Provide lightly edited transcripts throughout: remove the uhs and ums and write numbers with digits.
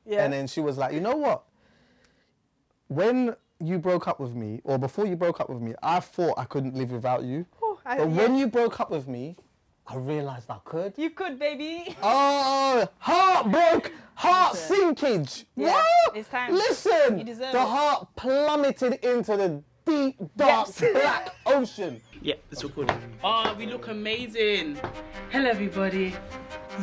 Yeah. And then she was like, you know what? When you broke up with me, or before you broke up with me, I thought I couldn't live without you. But when you broke up with me, I realised I could. You could, baby. Oh, heartbroke, heart sinkage. Yeah, What? it's time. Listen, You deserve the it. heart plummeted into the deep, dark, black ocean. Yeah, it's recording. Oh, we look amazing. Hello, everybody.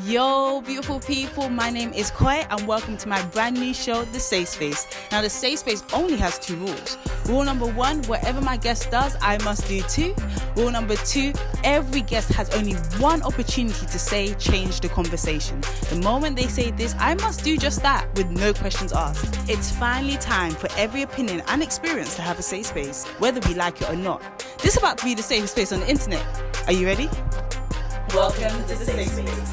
Yo, beautiful people, my name is Koi and welcome to my brand new show, The Safe Space. Now, The Safe Space only has 2 rules. Rule number 1, whatever my guest does, I must do too. Rule number 2, every guest has only one opportunity to say, change the conversation. The moment they say this, I must do just that with no questions asked. It's finally time for every opinion and experience to have a safe space, whether we like it or not. This is about to be the safest space on the internet. Are you ready? Welcome to The Safe Space.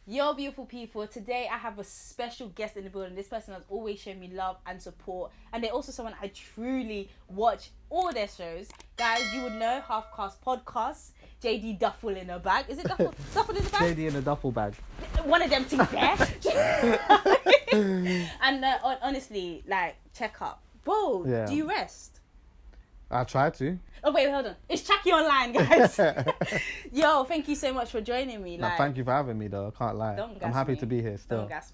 Yo, beautiful people, today I have a special guest in the building. This person has always shown me love and support, and they're also someone I truly watch all their shows. Guys, you would know Half Cast Podcasts, JD Duffel in a bag. Is it Duffel? Duffel in a bag? JD in a duffel bag. One of them things there. And honestly, like, check up. Bro, Yeah. do you rest? I tried to. Oh, wait, hold on. It's ChuckieOnline, guys. Yo, thank you so much for joining me. No, thank you for having me, though. I can't lie. Don't gas I'm happy me. to be here still. Don't gas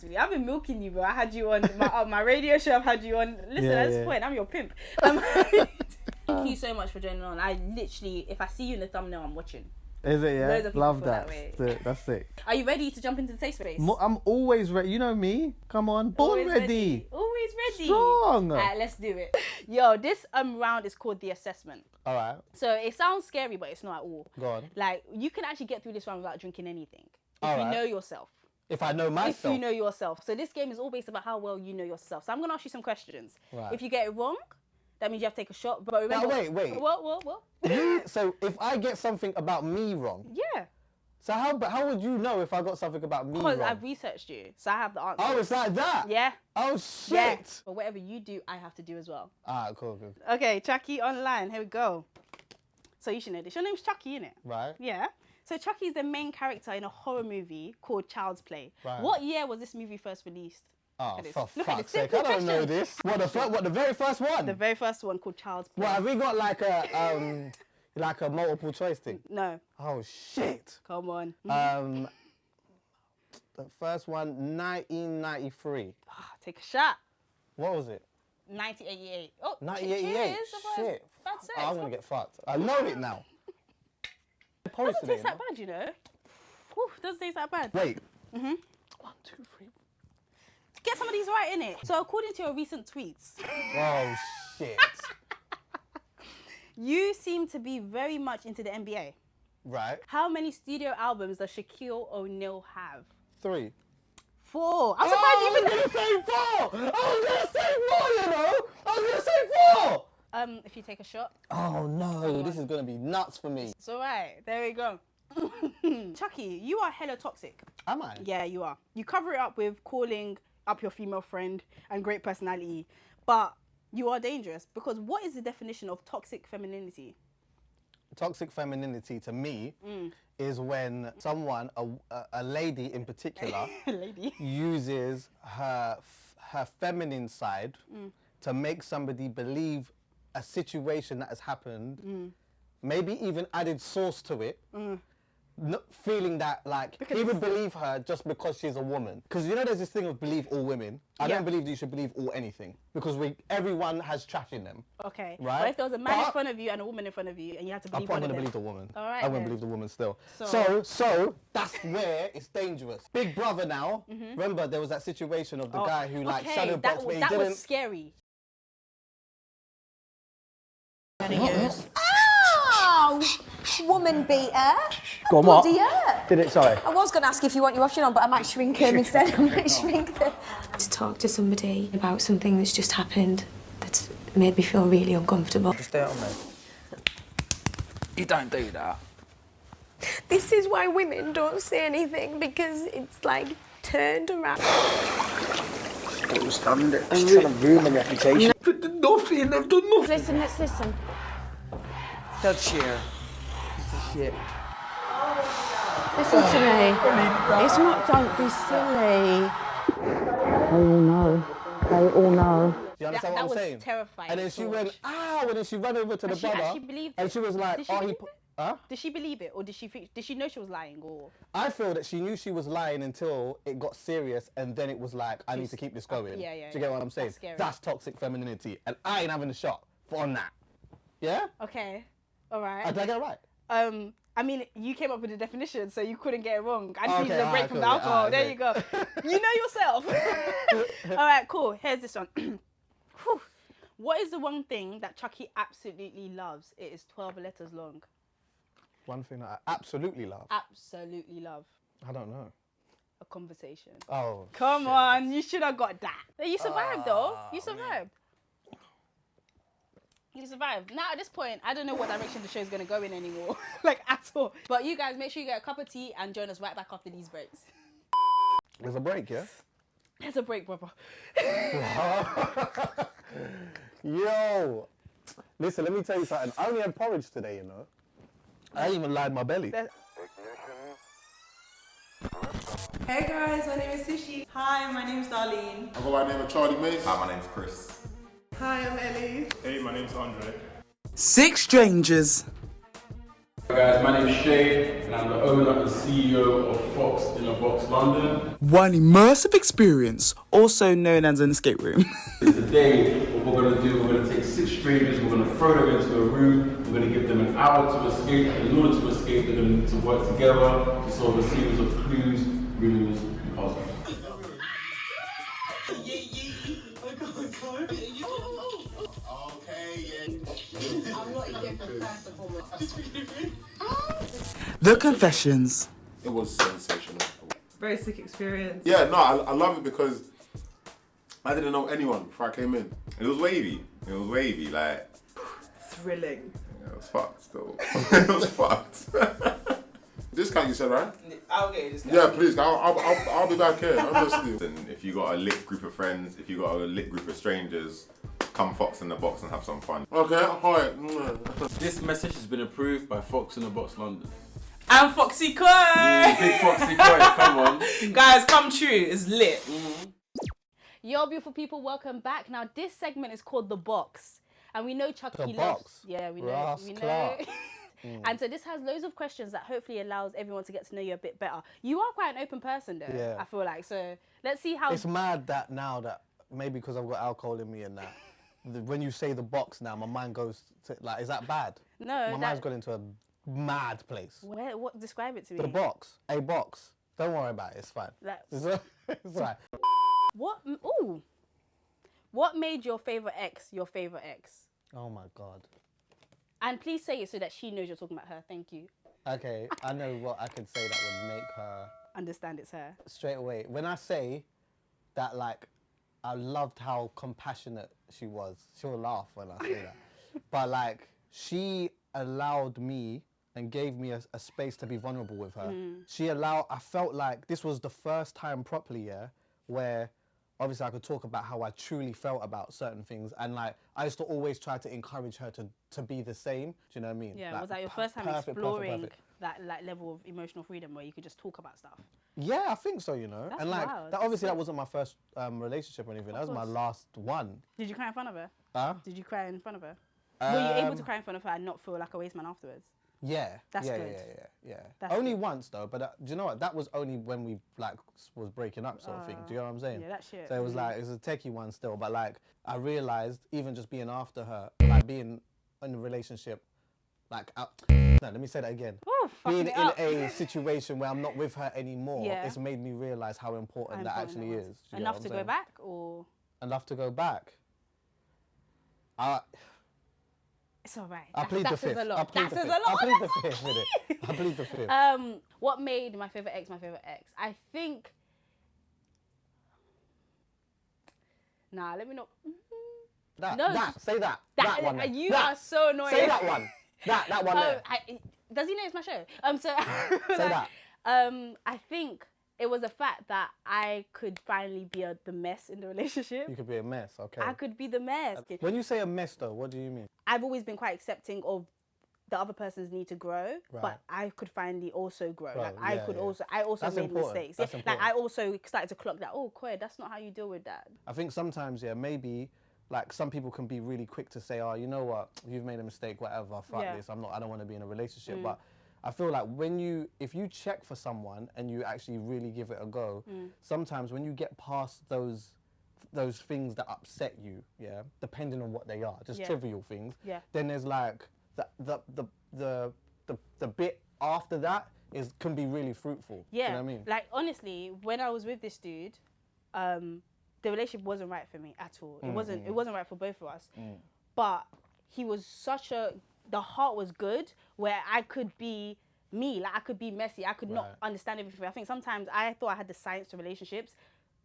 me. I've been milking you, bro. I had you on my radio show. I've had you on. Listen, at this point, I'm your pimp. Thank you so much for joining on. I literally, if I see you in the thumbnail, I'm watching. Is it, yeah? Loads of people Love feel that. that way. That's sick. Are you ready to jump into the safe space? I'm always ready. You know me. Come on. Born Always ready. Always ready. Strong. Alright, let's do it. Yo, this round is called the assessment. All right. So it sounds scary, but it's not at all. Go on. Like, you can actually get through this round without drinking anything. If All you right. know yourself. If I know myself. If you know yourself. So this game is all based about how well you know yourself. So I'm going to ask you some questions. Right. If you get it wrong, that means you have to take a shot. But remember... Now, wait. What? So if I get something about me wrong, Yeah. so how would you know if I got something about me wrong? Because I've researched you. So I have the answer. Oh, it's like that? Yeah. Oh, shit. Yeah. But whatever you do, I have to do as well. Alright, cool. Okay, ChuckieOnline. Here we go. So you should know this. Your name's Chuckie, innit? Right. Yeah. So Chuckie is the main character in a horror movie called Child's Play. Right. What year was this movie first released? Oh, Look at for this. Look at fuck's this. sake. I Simple don't know question. this. What, the very first one? The very first one called Child's Play. What, have we got like a multiple choice thing? No. Oh, shit. Come on. The first one, 1993. Take a shot. What was it? 1988. Oh, 1988. cheers. Shit. Bad sex. Oh, I'm going to get fucked. I know it now. It doesn't taste that bad, you know. Whew, doesn't taste that bad. Wait. 1, 2, 3. Get some of these right, innit? So according to your recent tweets, Oh, shit. you seem to be very much into the NBA. Right. How many studio albums does Shaquille ONeal have? 3. 4. I'm surprised you even... I was going to say 4, you know. I was going to say 4. If you take a shot. Oh, no. This is going to be nuts for me. It's all right. There we go. Chuckie, you are hella toxic. Am I? Yeah, you are. You cover it up with calling up your female friend and great personality, but you are dangerous because what is the definition of toxic femininity? Toxic femininity to me is when someone, a lady in particular, uses her feminine side to make somebody believe a situation that has happened, maybe even added sauce to it, feeling that like he would believe her just because she's a woman. Because you know there's this thing of believe all women. I don't believe that you should believe all anything because everyone has trash in them. Okay. Right? But if there was a man in front of you and a woman in front of you and you had to believe I'm one probably of going to them. believe the woman. All right, I wouldn't then. believe the woman still. So that's where it's dangerous. Big Brother now. Remember there was that situation of the guy who like shadow boxed but he didn't. That was scary. Ow! Woman beater. Go on, what? Bloody hurt. Did it? Sorry. I was going to ask if you want your washing on, but I might shrink them instead. I might shrink them. To talk to somebody about something that's just happened that's made me feel really uncomfortable. Just stay on me. You don't do that. This is why women don't say anything, because it's like turned around. Don't stand it. Just trying to ruin my reputation. I've done nothing. I've done nothing. Listen, let's listen. Don't cheer. Shit. Listen to me. It's not, don't be silly. They all know. They all know. Do you understand what I'm saying? That was terrifying. And then she went, ow, and then she ran over to the she brother. actually believed and it? she was like, Did she oh, believe it? Huh? Did she believe it, or did she know she was lying, or? I feel that she knew she was lying until it got serious, and then it was like, I need to keep this going. Yeah. Do you get what I'm saying? That's toxic femininity, and I ain't having a shot on that. Yeah? Okay. All right. Did I get it right? I mean, you came up with the definition, so you couldn't get it wrong. I just needed Okay, a break from the alcohol. There you go. You know yourself. All right, cool. Here's this one. Whew. What is the one thing that Chuckie absolutely loves? It is 12 letters long. One thing that I absolutely love. Absolutely love. I don't know. A conversation. Oh. Come on, you should have got that. You survived though. You survived. You survived. Now at this point, I don't know what direction the show's gonna go in anymore, like at all. But you guys, make sure you get a cup of tea and join us right back after these breaks. There's a break, yeah? There's a break, brother. Yo. Listen, let me tell you something. I only had porridge today, you know. I ain't even lied my belly. Hey guys, my name is Sushi. Hi, my name's Darlene. I go by the name of Charlie Mace. Hi, my name's Chris. Hi, I'm Ellie. Hey, my name's Andre. 6 strangers. Hi guys, my name is Shay, and I'm the owner and CEO of Fox in a Box London. One immersive experience, also known as an escape room. Today, what we're going to do, we're going to take 6 strangers, we're going to throw them into a room, we're going to give them an hour to escape, and in order to escape, they're going to need to work together to solve a series of clues, riddles, and puzzles. The Confessions. It was sensational. Very sick experience. Yeah, no, I love it because I didn't know anyone before I came in. It was wavy. It was wavy, like. Thrilling. It was fucked, though. It was fucked. Discount, you said, right? I'll get this. Yeah, please. I'll be back here, honestly. And if you got a lit group of friends, if you got a lit group of strangers, come Fox in the Box and have some fun. Okay, alright. This message has been approved by Fox in a Box London. I'm Foxy Koi. Yeah, big Foxy Koi, come on. Guys, come true. It's lit. Yo, beautiful people, welcome back. Now, this segment is called The Box. And we know Chuckie loves... Box? Yeah, we know. Ross We know. Clark. And so this has loads of questions that hopefully allows everyone to get to know you a bit better. You are quite an open person, though, Yeah. I feel like. So let's see how... It's mad that now that, maybe because I've got alcohol in me and that, when you say the box now, my mind goes to, like, is that bad? No, My mind's gone into a mad place. What? Describe it to me. The box. A box. Don't worry about it. It's fine. It's fine. What made your favourite ex your favourite ex? Oh my God. And please say it so that she knows you're talking about her. Thank you. Okay, I know what I could say that would make her... Understand it's her. Straight away. When I say that, like, I loved how compassionate she was. She'll laugh when I say that. But, like, she allowed me and gave me a space to be vulnerable with her. I felt like this was the first time properly, yeah, where obviously I could talk about how I truly felt about certain things. And, like, I used to always try to encourage her to be the same. Do you know what I mean? Yeah, like, was that your first time perfect. exploring that like level of emotional freedom where you could just talk about stuff? Yeah, I think so, you know. That's and like wild. that, obviously that wasn't my first relationship or anything. That was my last one. Did you cry in front of her? Huh? Did you cry in front of her? Were you able to cry in front of her and not feel like a waste man afterwards? Yeah. That's yeah, good. Yeah. That's only good. once though, but do you know what? That was only when we like was breaking up sort of thing. Do you know what I'm saying? Yeah, that shit. So it was like, it was a techie one still, but like I realized even just being after her, like being in a relationship, like, no, let me say that again. Ooh, Being fucking in up. a situation where I'm not with her anymore, Yeah. it's made me realize how important that actually is. Do you get Enough what to I'm go saying? back, or Enough to go back. it's all right. I plead the fifth. Says a lot. I plead That the says fifth. a lot. I plead the fifth with it. I plead the fifth. What made my favorite ex? I think. Nah, let me not. Say that. That one. then. You That. are so annoying. Say that one. That one there. Does he know it's my show? Say that. I think it was the fact that I could finally be the mess in the relationship. You could be a mess, okay. I could be the mess. When you say a mess though, what do you mean? I've always been quite accepting of the other person's need to grow, Right. but I could finally also grow. Grow, Like I yeah, could yeah. also That's made important. mistakes. That's Like important. I also started to clock that. Oh, Koya, that's not how you deal with that. I think sometimes, yeah, maybe like some people can be really quick to say, oh, you know what, you've made a mistake, whatever, fuck Yeah. this, I don't want to be in a relationship. But I feel like if you check for someone and you actually really give it a go, sometimes when you get past those things that upset you, yeah, depending on what they are, just trivial things, then there's like the bit after that can be really fruitful. Yeah, Do you know what I mean? like honestly, when I was with this dude, the relationship wasn't right for me at all. It wasn't right for both of us. But he was the heart was good where I could be me, like I could be messy, I could not understand everything. I think sometimes I thought I had the science to relationships.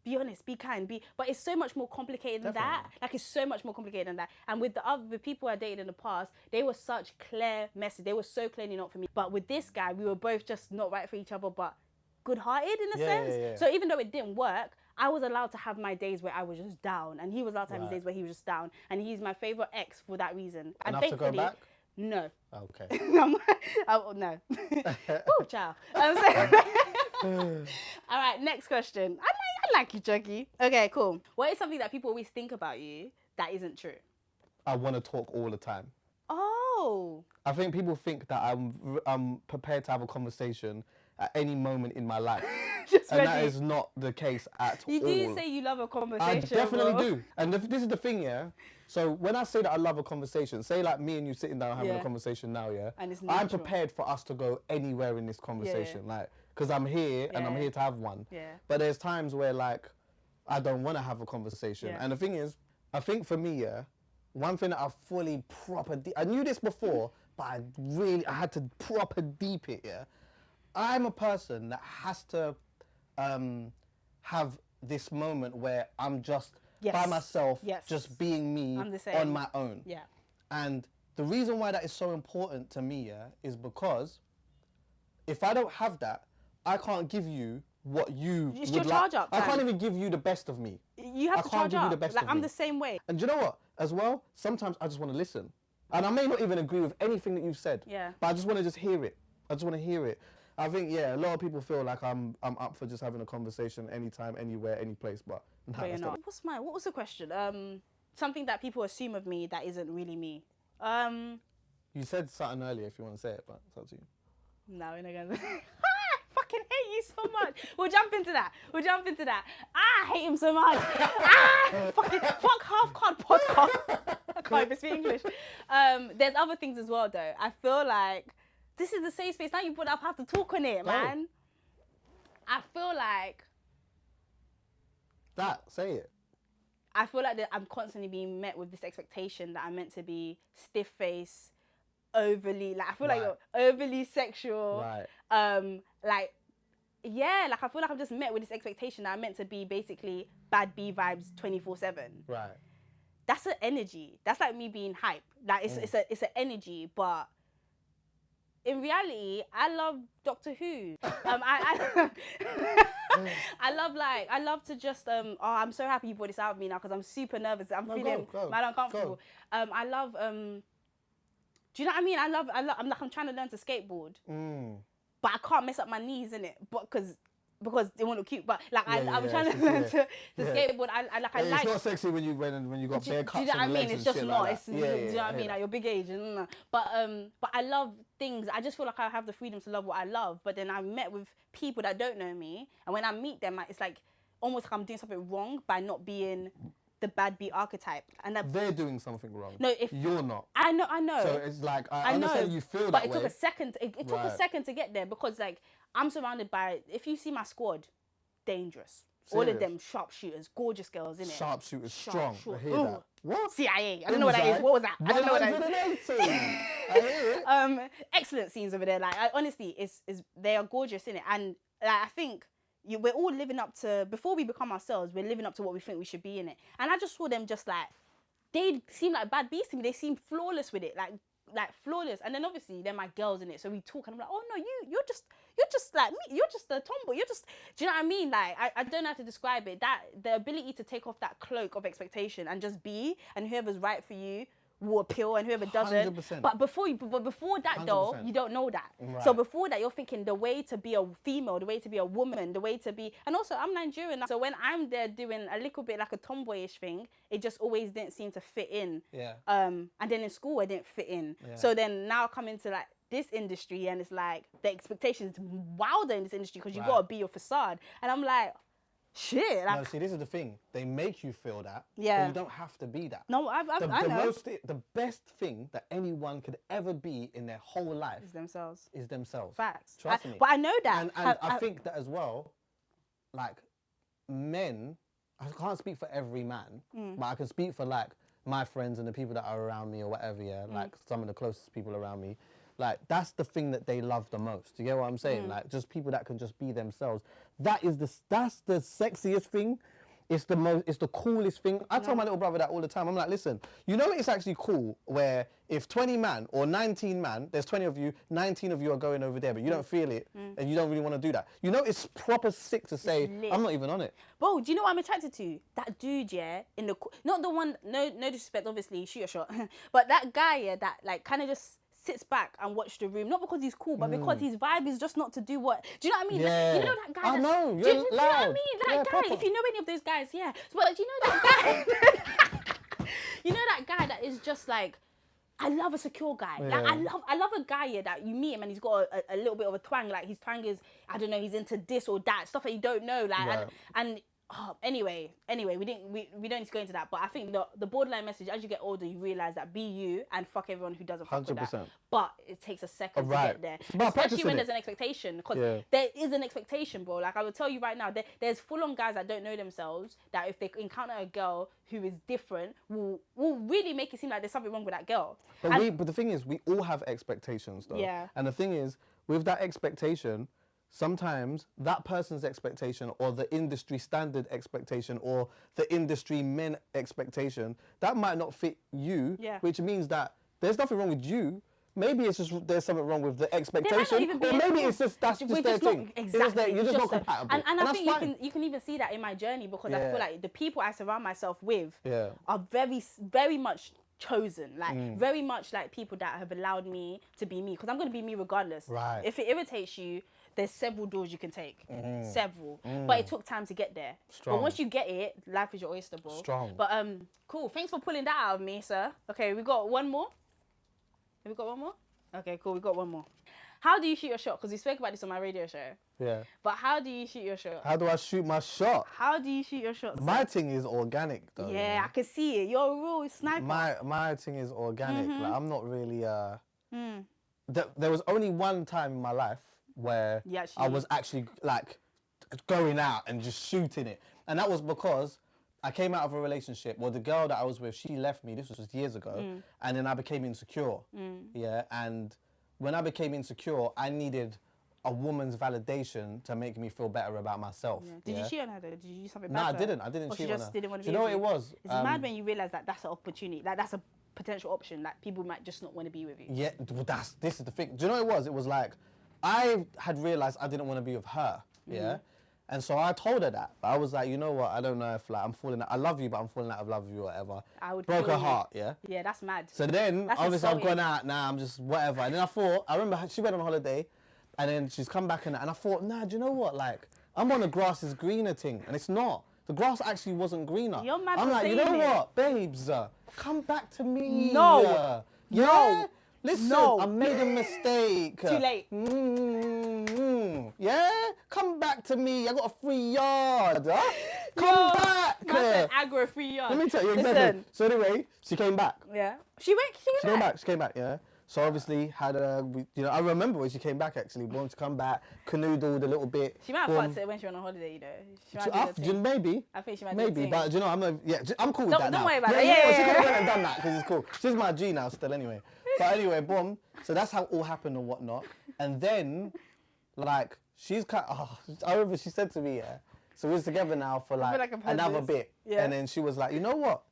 Be honest, be kind, but it's so much more complicated than that. Like it's so much more complicated than that. And with the people I dated in the past, they were such clear messages. They were so clearly not for me. But with this guy, we were both just not right for each other, but good-hearted in a sense. Yeah. So even though it didn't work, I was allowed to have my days where I was just down, and he was allowed to have his days where he was just down. And he's my favorite ex for that reason. And Enough to go back? No. Okay. No. Oh, ciao. All right, next question. I like you, Chuckie. Okay, cool. What is something that people always think about you that isn't true? I want to talk all the time. Oh. I think people think that I'm prepared to have a conversation at any moment in my life. And that is not the case at all. You do say you love a conversation. I definitely do. And this is the thing, yeah? So when I say that I love a conversation, say like me and you sitting down having a conversation now, yeah? And it's I'm natural. prepared for us to go anywhere in this conversation. Like, because I'm here and I'm here to have one. Yeah. But there's times where like, I don't want to have a conversation. Yeah. And the thing is, I think for me, yeah, one thing that I fully I knew this before, but I had to proper deep it, yeah? I'm a person that has to have this moment where I'm just by myself, just being me on my own. Yeah. And the reason why that is so important to me, yeah, is because if I don't have that, I can't give you what you It's would your like. charge up, I fam. can't even give you the best of me. You have I to can't charge give you up. the best Like of I'm me. the same way. And do you know what? As well, sometimes I just want to listen. And I may not even agree with anything that you've said. Yeah. But I just want to just hear it. I just want to hear it. I think, yeah, a lot of people feel like I'm up for just having a conversation anytime, anywhere, any place, but nah, But you're that's not. What was the question? Something that people assume of me that isn't really me. You said something earlier if you want to say it, but it's up to you. No, we're not gonna. I fucking hate you so much. We'll jump into that. I hate him so much. Fuck half-card podcast. I can't even speak English. There's other things as well, though. I feel like this is the safe space. Now you put up, I have to talk on it, man. I feel like say it. I feel like that I'm constantly being met with this expectation that I'm meant to be stiff-faced, overly, like I feel like you're overly sexual. Right. Like I feel like I'm just met with this expectation that I'm meant to be basically bad B vibes 24/7. Right. That's an energy. That's like me being hype. Like it's an energy, but in reality, I love Doctor Who. I love to just I'm so happy you brought this out of me now because I'm super nervous. I'm feeling mad uncomfortable. I love do you know what I mean? I'm trying to learn to skateboard. But I can't mess up my knees in it, but because they want to look cute. But like I'm trying to learn to skateboard. I like. It's not sexy when you got bare cuts. Do you know what I mean? It's just not. Like Do you know what I mean? Like your big age. But I love things. I just feel like I have the freedom to love what I love. But then I'm met with people that don't know me, and when I meet them, it's like almost like I'm doing something wrong by not being the bad B archetype, and that they're doing something wrong. No, if you're not. I know. So it's like I know, understand you feel but that it way. took a second. It took a second to get there because like I'm surrounded by. If you see my squad, dangerous. All of them sharpshooters, gorgeous girls, innit? Sharpshooters, strong. I hear Ooh. that. What? CIA. I don't know what that is. What was that? I don't know what that is. I hear it. Excellent scenes over there. Like honestly, they are gorgeous, innit? And like, I think we're all living up to, before we become ourselves, we're living up to what we think we should be in it. And I just saw them just like, they seem like bad beasts to me. They seem flawless with it, like flawless. And then obviously they're my girls in it, so we talk and I'm like, oh no, you're just like me. You're just a tomboy. Do you know what I mean? Like I don't know how to describe it. That the ability to take off that cloak of expectation and just be, and whoever's right for you will appeal and whoever doesn't. 100%. But before that though, 100%. you don't know that. Right. So before that, you're thinking the way to be a female, the way to be a woman, the way to be, and also I'm Nigerian. So when I'm there doing a little bit like a tomboyish thing, it just always didn't seem to fit in. Yeah. And then in school, I didn't fit in. Yeah. So then now I come into like this industry and it's like the expectations wilder in this industry because you Right. gotta be your facade. And I'm like, shit. Like, No, see, this is the thing. They make you feel that. Yeah. But you don't have to be that. no, I know. The best thing that anyone could ever be in their whole life It's themselves. is themselves. Facts. Trust me. But I know that. And I think that as well, like, men, I can't speak for every man, but I can speak for, like, my friends and the people that are around me or whatever, yeah? Like, some of the closest people around me. Like, that's the thing that they love the most. You get what I'm saying? Like, just people that can just be themselves. That's the sexiest thing. It's the coolest thing. I tell my little brother that all the time. I'm like, listen, you know it's actually cool where if 20 man or 19 man, there's 20 of you, 19 of you are going over there, but you don't feel it and you don't really want to do that. You know it's proper sick to say, lit. I'm not even on it. Bro, do you know what I'm attracted to? That dude, yeah, in the not the one. No disrespect, obviously, shoot your shot. But that guy, yeah, that like kind of just sits back and watch the room, not because he's cool, but because his vibe is just not to do what. Do you know what I mean? Yeah. You know that guy. I know, Do you're you know what I loud. mean? That Yeah, guy. proper. If you know any of those guys, yeah. But do you know that guy? You know that guy that is just like, I love a secure guy. Yeah. Like I love a guy here that you meet him and he's got a little bit of a twang. Like his twang is, I don't know, he's into this or that stuff that you don't know. Like Right. and anyway, we don't need to go into that. But I think the borderline message, as you get older, you realize that be you and fuck everyone who doesn't fuck with that. 100%. But it takes a second to Right. get there, It's about especially practicing when it. there's an expectation. Because Yeah. there is an expectation, bro. Like I will tell you right now, there's full-on guys that don't know themselves. That if they encounter a girl who is different, will really make it seem like there's something wrong with that girl. But the thing is, we all have expectations, though. Yeah. And the thing is, with that expectation, sometimes that person's expectation or the industry standard expectation or the industry men expectation, that might not fit you, Yeah. which means that there's nothing wrong with you. Maybe it's just there's something wrong with the expectation, even be or maybe it's just that's We're just their just not- thing. It's Exactly. you're just not so- compatible, And I that's think fine. you can even see that in my journey because I Yeah. feel like the people I surround myself with Yeah. are very much chosen, like very much like people that have allowed me to be me, because I'm going to be me regardless. Right. If it irritates you, there's several doors you can take, several. But it took time to get there. Strong. But once you get it, life is your oyster, bro. Strong. But cool. Thanks for pulling that out of me, sir. Okay, we got one more. Have we got one more? Okay, cool. We got one more. How do you shoot your shot? Because we spoke about this on my radio show. Yeah. But how do you shoot your shot? How do I shoot my shot? How do you shoot your shots? My thing is organic, though. Yeah, I can see it. You're a real sniper. My thing is organic. Mm-hmm. Like I'm not really. There was only one time in my life where You actually- I was actually like going out and just shooting it, and that was because I came out of a relationship. Well, the girl that I was with, she left me. This was years ago, and then I became insecure. Yeah, and when I became insecure, I needed a woman's validation to make me feel better about myself. Yeah. Did you cheat on her though? Did you do something bad? No, I to her? didn't. I didn't Or cheat she on just her. didn't want to Do be you know with what it was? It's mad when you realise that that's an opportunity. Like that's a potential option. Like people might just not want to be with you. Yeah, this is the thing. Do you know what it was? It was like, I had realised I didn't want to be with her, yeah? And so I told her that. But I was like, you know what, I don't know if like I'm falling out. I love you, but I'm falling out of love with you or whatever. I would Broke kill her you. heart, yeah? Yeah, that's mad. So then, That's obviously I've insulting. gone out now, I'm just whatever. And then I remember she went on holiday and then she's come back and I thought, nah, do you know what? Like, I'm on the grass is greener thing. And it's not. The grass actually wasn't greener. You're mad I'm for like, you know saying it. what, babes? Come back to me. No. Yeah? No. Listen, No. I made a mistake. Too late. Yeah? Come back to me. I got a free yard. Huh? Come back. Man said aggro free yard. Let me tell you exactly. Listen. So anyway, she came back. Yeah. She came back. She came back, yeah. So obviously had I remember when she came back actually, wanted to come back, canoodled a little bit. She might have boom. fucked it when she went on holiday, you know. She might do her thing. Maybe. I think she might do her Maybe, thing. but you know, I'm cool with Don't- that now. don't worry about yeah, that. you know Yeah, what, she yeah, could have yeah. went and done that because it's cool. She's my G now still anyway. But anyway, boom. So that's how it all happened and whatnot. And then, like, I remember she said to me, yeah, so we're together now for I feel like like I've heard another this. bit. Yeah. And then she was like, you know what?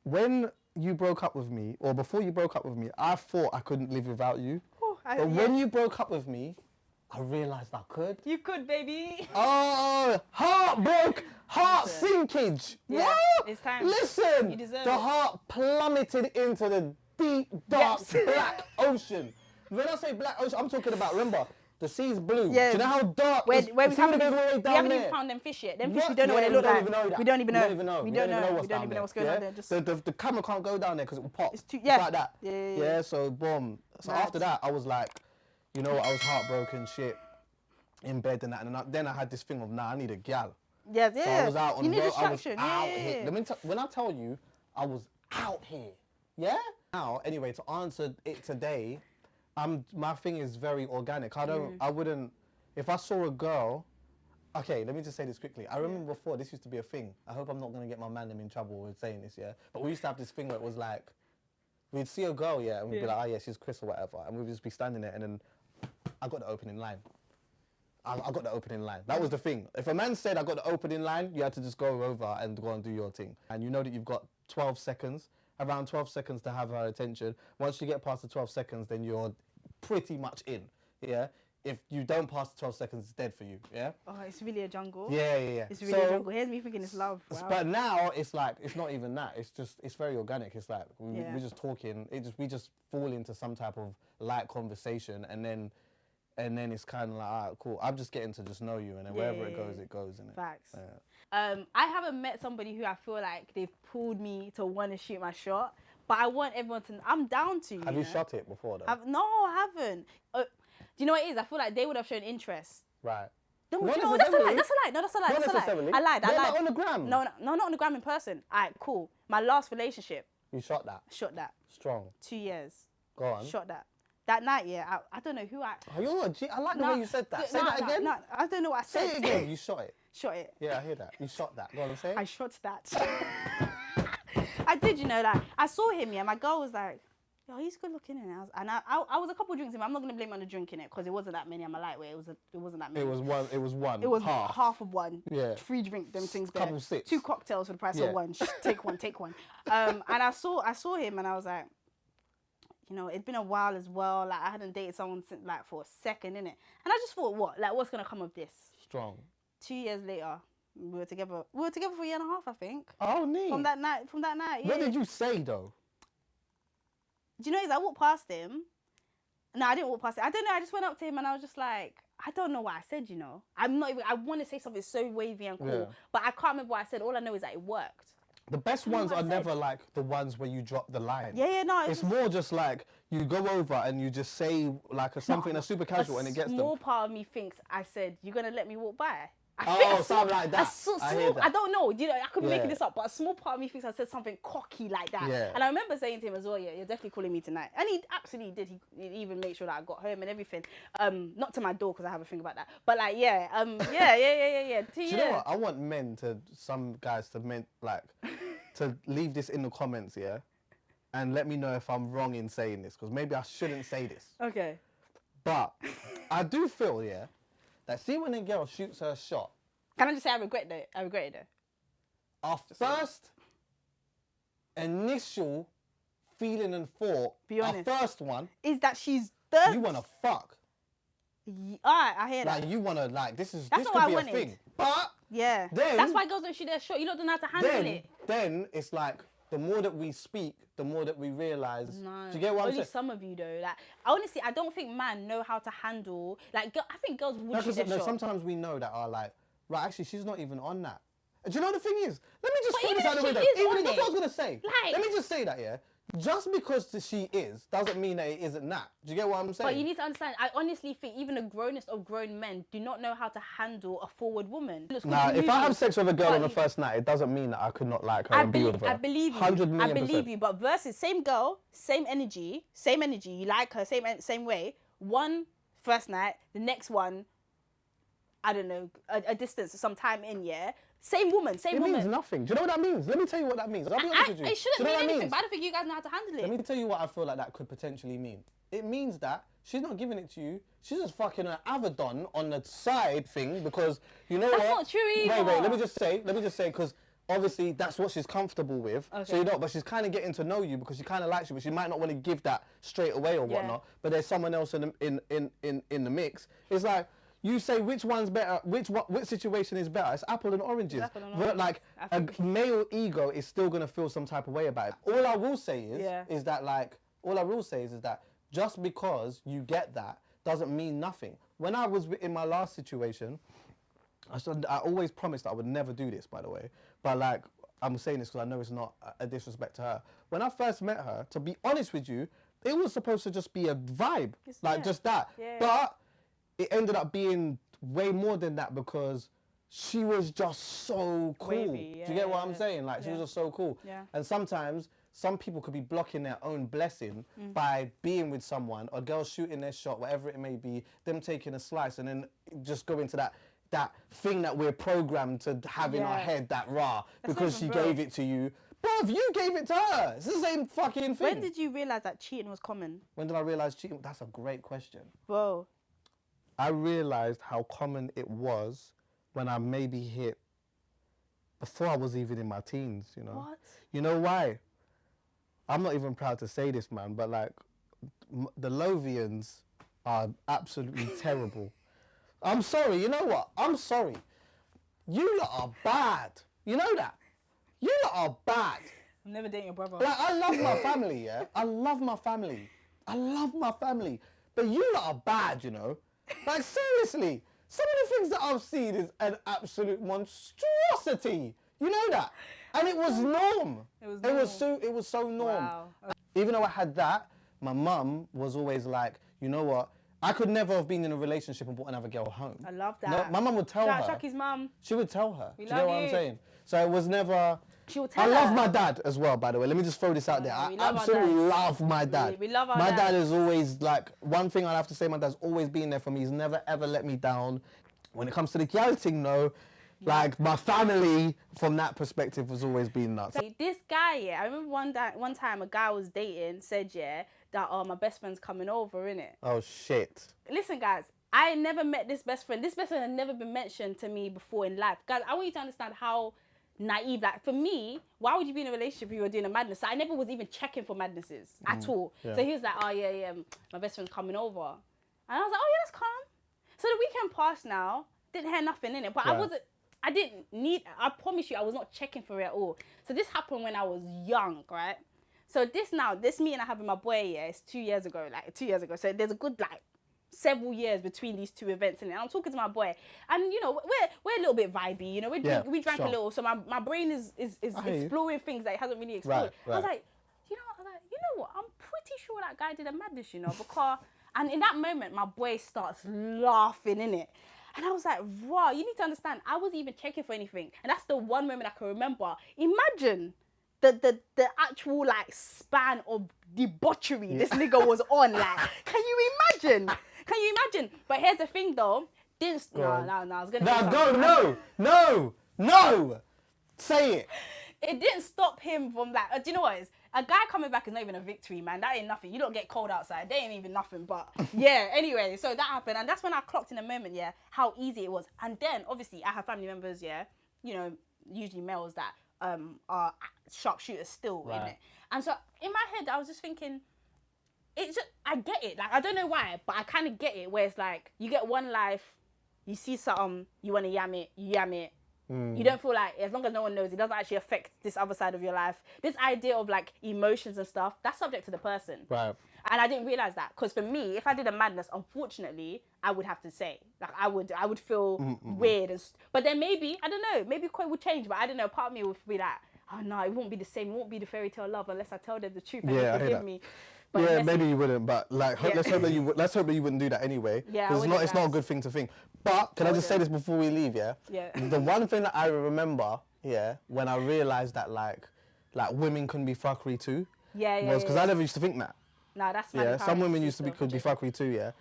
When you broke up with me, or before you broke up with me, I thought I couldn't live without you. But when you broke up with me, I realised I could. You could, baby. Oh, heartbroke, heart sinkage. Yeah, What? it's time. Listen, You deserve the it. heart plummeted into the deep, dark, Yes. black ocean. When I say black ocean, I'm talking about, remember, the sea's blue. Yeah. Do you know how dark Where the we sea haven't, goes all the way we down haven't there? even found them fish yet. Them fish, What? we don't know what Yeah, they look like. We don't even know that. We don't even know. We don't even know. We don't know. what's We don't down even there. know what's going yeah? on there. Just The camera can't go down there because it will pop. It's too- It's yeah. like that. Yeah. So boom. So Mad. after that, I was like, you know what? I was heartbroken, shit, in bed and that. And then I had this thing of, nah, I need a gal. yeah. So I was out on You the need road. I was distraction. out Yeah. here. When I tell you, I was out here. Yeah. Now, anyway, to answer it today, my thing is very organic. I wouldn't. If I saw a girl. Okay, let me just say this quickly. I remember before, this used to be a thing. I hope I'm not going to get my man in trouble with saying this, yeah? But we used to have this thing where it was like, we'd see a girl, yeah, and we'd be like, oh yeah, she's Chris or whatever. And we'd just be standing there and then I got the opening line. I got the opening line. That was the thing. If a man said I got the opening line, you had to just go over and go and do your thing. And you know that you've got 12 seconds, around 12 seconds to have her attention. Once you get past the 12 seconds, then you're pretty much in, yeah? If you don't pass the 12 seconds, it's dead for you, yeah? Oh, it's really a jungle. Yeah. It's really a jungle. Here's me thinking it's love. Wow. But now it's like, it's not even that. It's very organic. It's like, Yeah. we're just talking. We just fall into some type of light conversation and then it's kind of like, all right, cool. I'm just getting to just know you and then wherever it goes, innit? Facts. Yeah. I haven't met somebody who I feel like they've pulled me to want to shoot my shot, but I want everyone to. I'm down to. Have you shot it before though? No, I haven't. Do you know what it is? I feel like they would have shown interest. Right. No, Not you know, that's a lie. necessarily. That's a lie. No, that's a lie. Not That's a lie. necessarily. I lied. What about on the gram? No, not on the gram in person. Alright, cool. My last relationship. You shot that? Shot that. Strong. 2 years. Go on. Shot that. That night, yeah. I don't know who I. Oh, you're a G. I like the way you said that. Say that again. No, I don't know what I said. Say it again. You shot it. Shot it. Yeah, I hear that. You shot that. Go on, say it. I shot that. I did, you know, like I saw him, yeah. My girl was like, "Yo, he's good looking," and I was a couple drinks in. I'm not gonna blame it on the drinking it because it wasn't that many. I'm a lightweight. It wasn't that many. It was one. It was one. It was half. half of one. Yeah. 3 drink them things there. Couple sips. 2 cocktails for the price Yeah. of one. Take one. And I saw him and I was like, you know, it'd been a while as well. Like I hadn't dated someone since, like for a second, innit? And I just thought, what's gonna come of this? Strong. 2 years later, we were together. We were together for a year and a half, I think. Oh, neat. From that night, yeah. What did you say though? Do you know, is I walked past him. No, I didn't walk past him. I don't know. I just went up to him and I was just like, I don't know what I said, you know. I want to say something so wavy and cool, Yeah. but I can't remember what I said. All I know is that it worked. The best know ones what I are said. never like the ones where you drop the line. Yeah, no. It's more just like you go over and you just say like something that's super casual and it gets A them. small part of me thinks I said, "You're gonna let me walk by." Oh, something like that. I hear that. I don't know. You know, I could be Yeah. making this up, but a small part of me thinks I said something cocky like that. Yeah. And I remember saying to him as well, "Yeah, you're definitely calling me tonight." And he absolutely did. He even made sure that I got home and everything. Not to my door because I have a thing about that. But like, yeah. Yeah. Do you know what? I want some guys to leave this in the comments, yeah, and let me know if I'm wrong in saying this because maybe I shouldn't say this. Okay. But I do feel, yeah, that see when a girl shoots her shot. Can I just say I regret it though? Our first initial feeling and thought, Be honest. our first one, Is that she's thirsty? you want to fuck. Alright, I hear that. Like you want to this That's could what I be wanted. a thing. But Yeah. Then- That's why girls don't shoot their shot. You don't know how to handle it. then it's like the more that we speak, the more that we realise. No. Do you get what I'm Only saying? some of you though. Like honestly, I don't think men know how to handle. Like I think girls would shoot their shot. Sometimes we know that are like, right, actually, she's not even on that. Do you know the thing is? Let me just But throw this even out the if she window. is Even on if that's it, what I was going to say. like- Let me just say that, yeah? Just because she is, doesn't mean that it isn't that. Do you get what I'm saying? But you need to understand, I honestly think even the grownest of grown men do not know how to handle a forward woman. Nah, if I have sex with a girl But on the you- first night, it doesn't mean that I could not like her I and be believe, with her. I believe you. 100 I million believe %. you. But versus same girl, same energy. You like her, same way. One first night, the next one, I don't know, a distance, some time in, yeah. Same woman. It means nothing. Do you know what that means? Let me tell you what that means. I'll be honest with you. It shouldn't Do you know mean what that anything, means? but I don't think you guys know how to handle it. Let me tell you what I feel like that could potentially mean. It means that she's not giving it to you. She's just fucking an Avedon on the side thing because you know That's what? not true either. Wait. Let me just say, because obviously that's what she's comfortable with. Okay. So you know, but she's kind of getting to know you because she kind of likes you, but she might not want to give that straight away or whatnot. But there's someone else in the mix. It's like you say which one's better, which situation is better. It's apple and oranges. Apple and But oranges. like a male ego is still gonna feel some type of way about it. All I will say is that just because you get that doesn't mean nothing. When I was in my last situation, I always promised that I would never do this, by the way. But like, I'm saying this because I know it's not a disrespect to her. When I first met her, to be honest with you, it was supposed to just be a vibe, just that. Yeah. But it ended up being way more than that because she was just so cool. Wavy, Do you get what I'm saying? Like, she was just so cool. Yeah. And sometimes some people could be blocking their own blessing by being with someone, or girls shooting their shot, whatever it may be, them taking a slice and then just go into that thing that we're programmed to have in our head, that because she gave it to you. Bruv, you gave it to her. It's the same fucking thing. When did you realise that cheating was common? When did I realise cheating? That's a great question. Whoa. I realised how common it was when I maybe hit, before I was even in my teens, you know. What? You know why? I'm not even proud to say this, man, but like, the Lovians are absolutely terrible. I'm sorry, you know what? I'm sorry. You lot are bad. You know that? You lot are bad. I'm never dating your brother. Like, I love my family, yeah? I love my family. I love my family. But you lot are bad, you know? Like, seriously. Some of the things that I've seen is an absolute monstrosity. You know that? And it was norm. It was so norm. Wow. Even though I had that, my mum was always like, you know what? I could never have been in a relationship and brought another girl home. I love that. No, my mum would tell her. Chuckie's mum. She would tell her. We Do you love know what you. I'm saying? So it was never... She would tell I her. love my dad as well, by the way. Let me just throw this out there. we I love our absolutely dads. love my dad. We love our My dad dads. is always like, one thing I have to say, my dad's always been there for me. He's never ever let me down. When it comes to the gal thing though, like my family from that perspective has always been nuts. This guy, I remember one time a guy I was dating said, that my best friend's coming over, innit? Oh shit. Listen, guys, I never met this best friend. This best friend had never been mentioned to me before in life. Guys, I want you to understand how naive, like for me, why would you be in a relationship if you were doing a madness? So I never was even checking for madnesses at all. Yeah. So he was like, oh yeah, my best friend's coming over. And I was like, oh yeah, that's calm. So the weekend passed now, didn't hear nothing in it, but I promise you, I was not checking for it at all. So this happened when I was young, right? So this meeting I have with my boy, it's 2 years ago. So there's a good several years between these two events, and I'm talking to my boy, and you know we're a little bit vibey, you know, we drank a little, so my brain is exploring things that it hasn't really explored. Right. I was like, you know what, I'm pretty sure that guy did a madness, you know, because and in that moment my boy starts laughing in it. And I was like, raw, you need to understand, I wasn't even checking for anything. And that's the one moment I can remember. Imagine the actual span of debauchery this nigga was on. Like, can you imagine? But here's the thing though. I was gonna No. Say it. It didn't stop him from do you know what it is? A guy coming back is not even a victory, man. That ain't nothing. You don't get cold outside. They ain't even nothing. But yeah, anyway, so that happened. And that's when I clocked in a moment, how easy it was. And then, obviously, I have family members, you know, usually males that are sharpshooters still in it. And so in my head, I was just thinking, I get it. Like, I don't know why, but I kind of get it, where it's like, you get one life, you see something, you want to yam it, you yam it. You don't feel like, as long as no one knows, it doesn't actually affect this other side of your life. This idea of emotions and stuff, that's subject to the person. Right. And I didn't realize that, because for me, if I did a madness, unfortunately, I would have to say, I would feel weird. But then maybe, I don't know, maybe Koi would change, but I don't know, part of me would be like, oh no, it won't be the same, it won't be the fairy tale love unless I tell them the truth and they forgive me. But maybe you wouldn't, but let's hope that you wouldn't do that anyway. Yeah, because it's not a good thing to think. But can I just say this before we leave? Yeah. The one thing that I remember, when I realised that like women can be fuckery too. Was because I never used to think that. No, that's some women could be fuckery too. Yeah.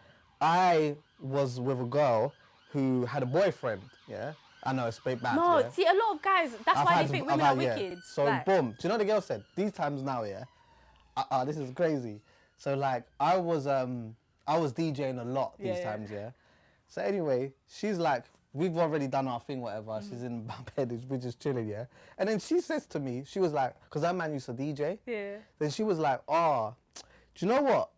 I was with a girl who had a boyfriend. Yeah. I know it's bad. No, see, a lot of guys. That's why they think women are wicked. So boom. Do you know what the girl said? These times now, this is crazy. So I was DJing a lot these times, So anyway, she's like, we've already done our thing, whatever. She's in my bed, we're just chilling, yeah? And then she says to me, she was like, because that man used to DJ. Yeah. Then she was like, oh, do you know what?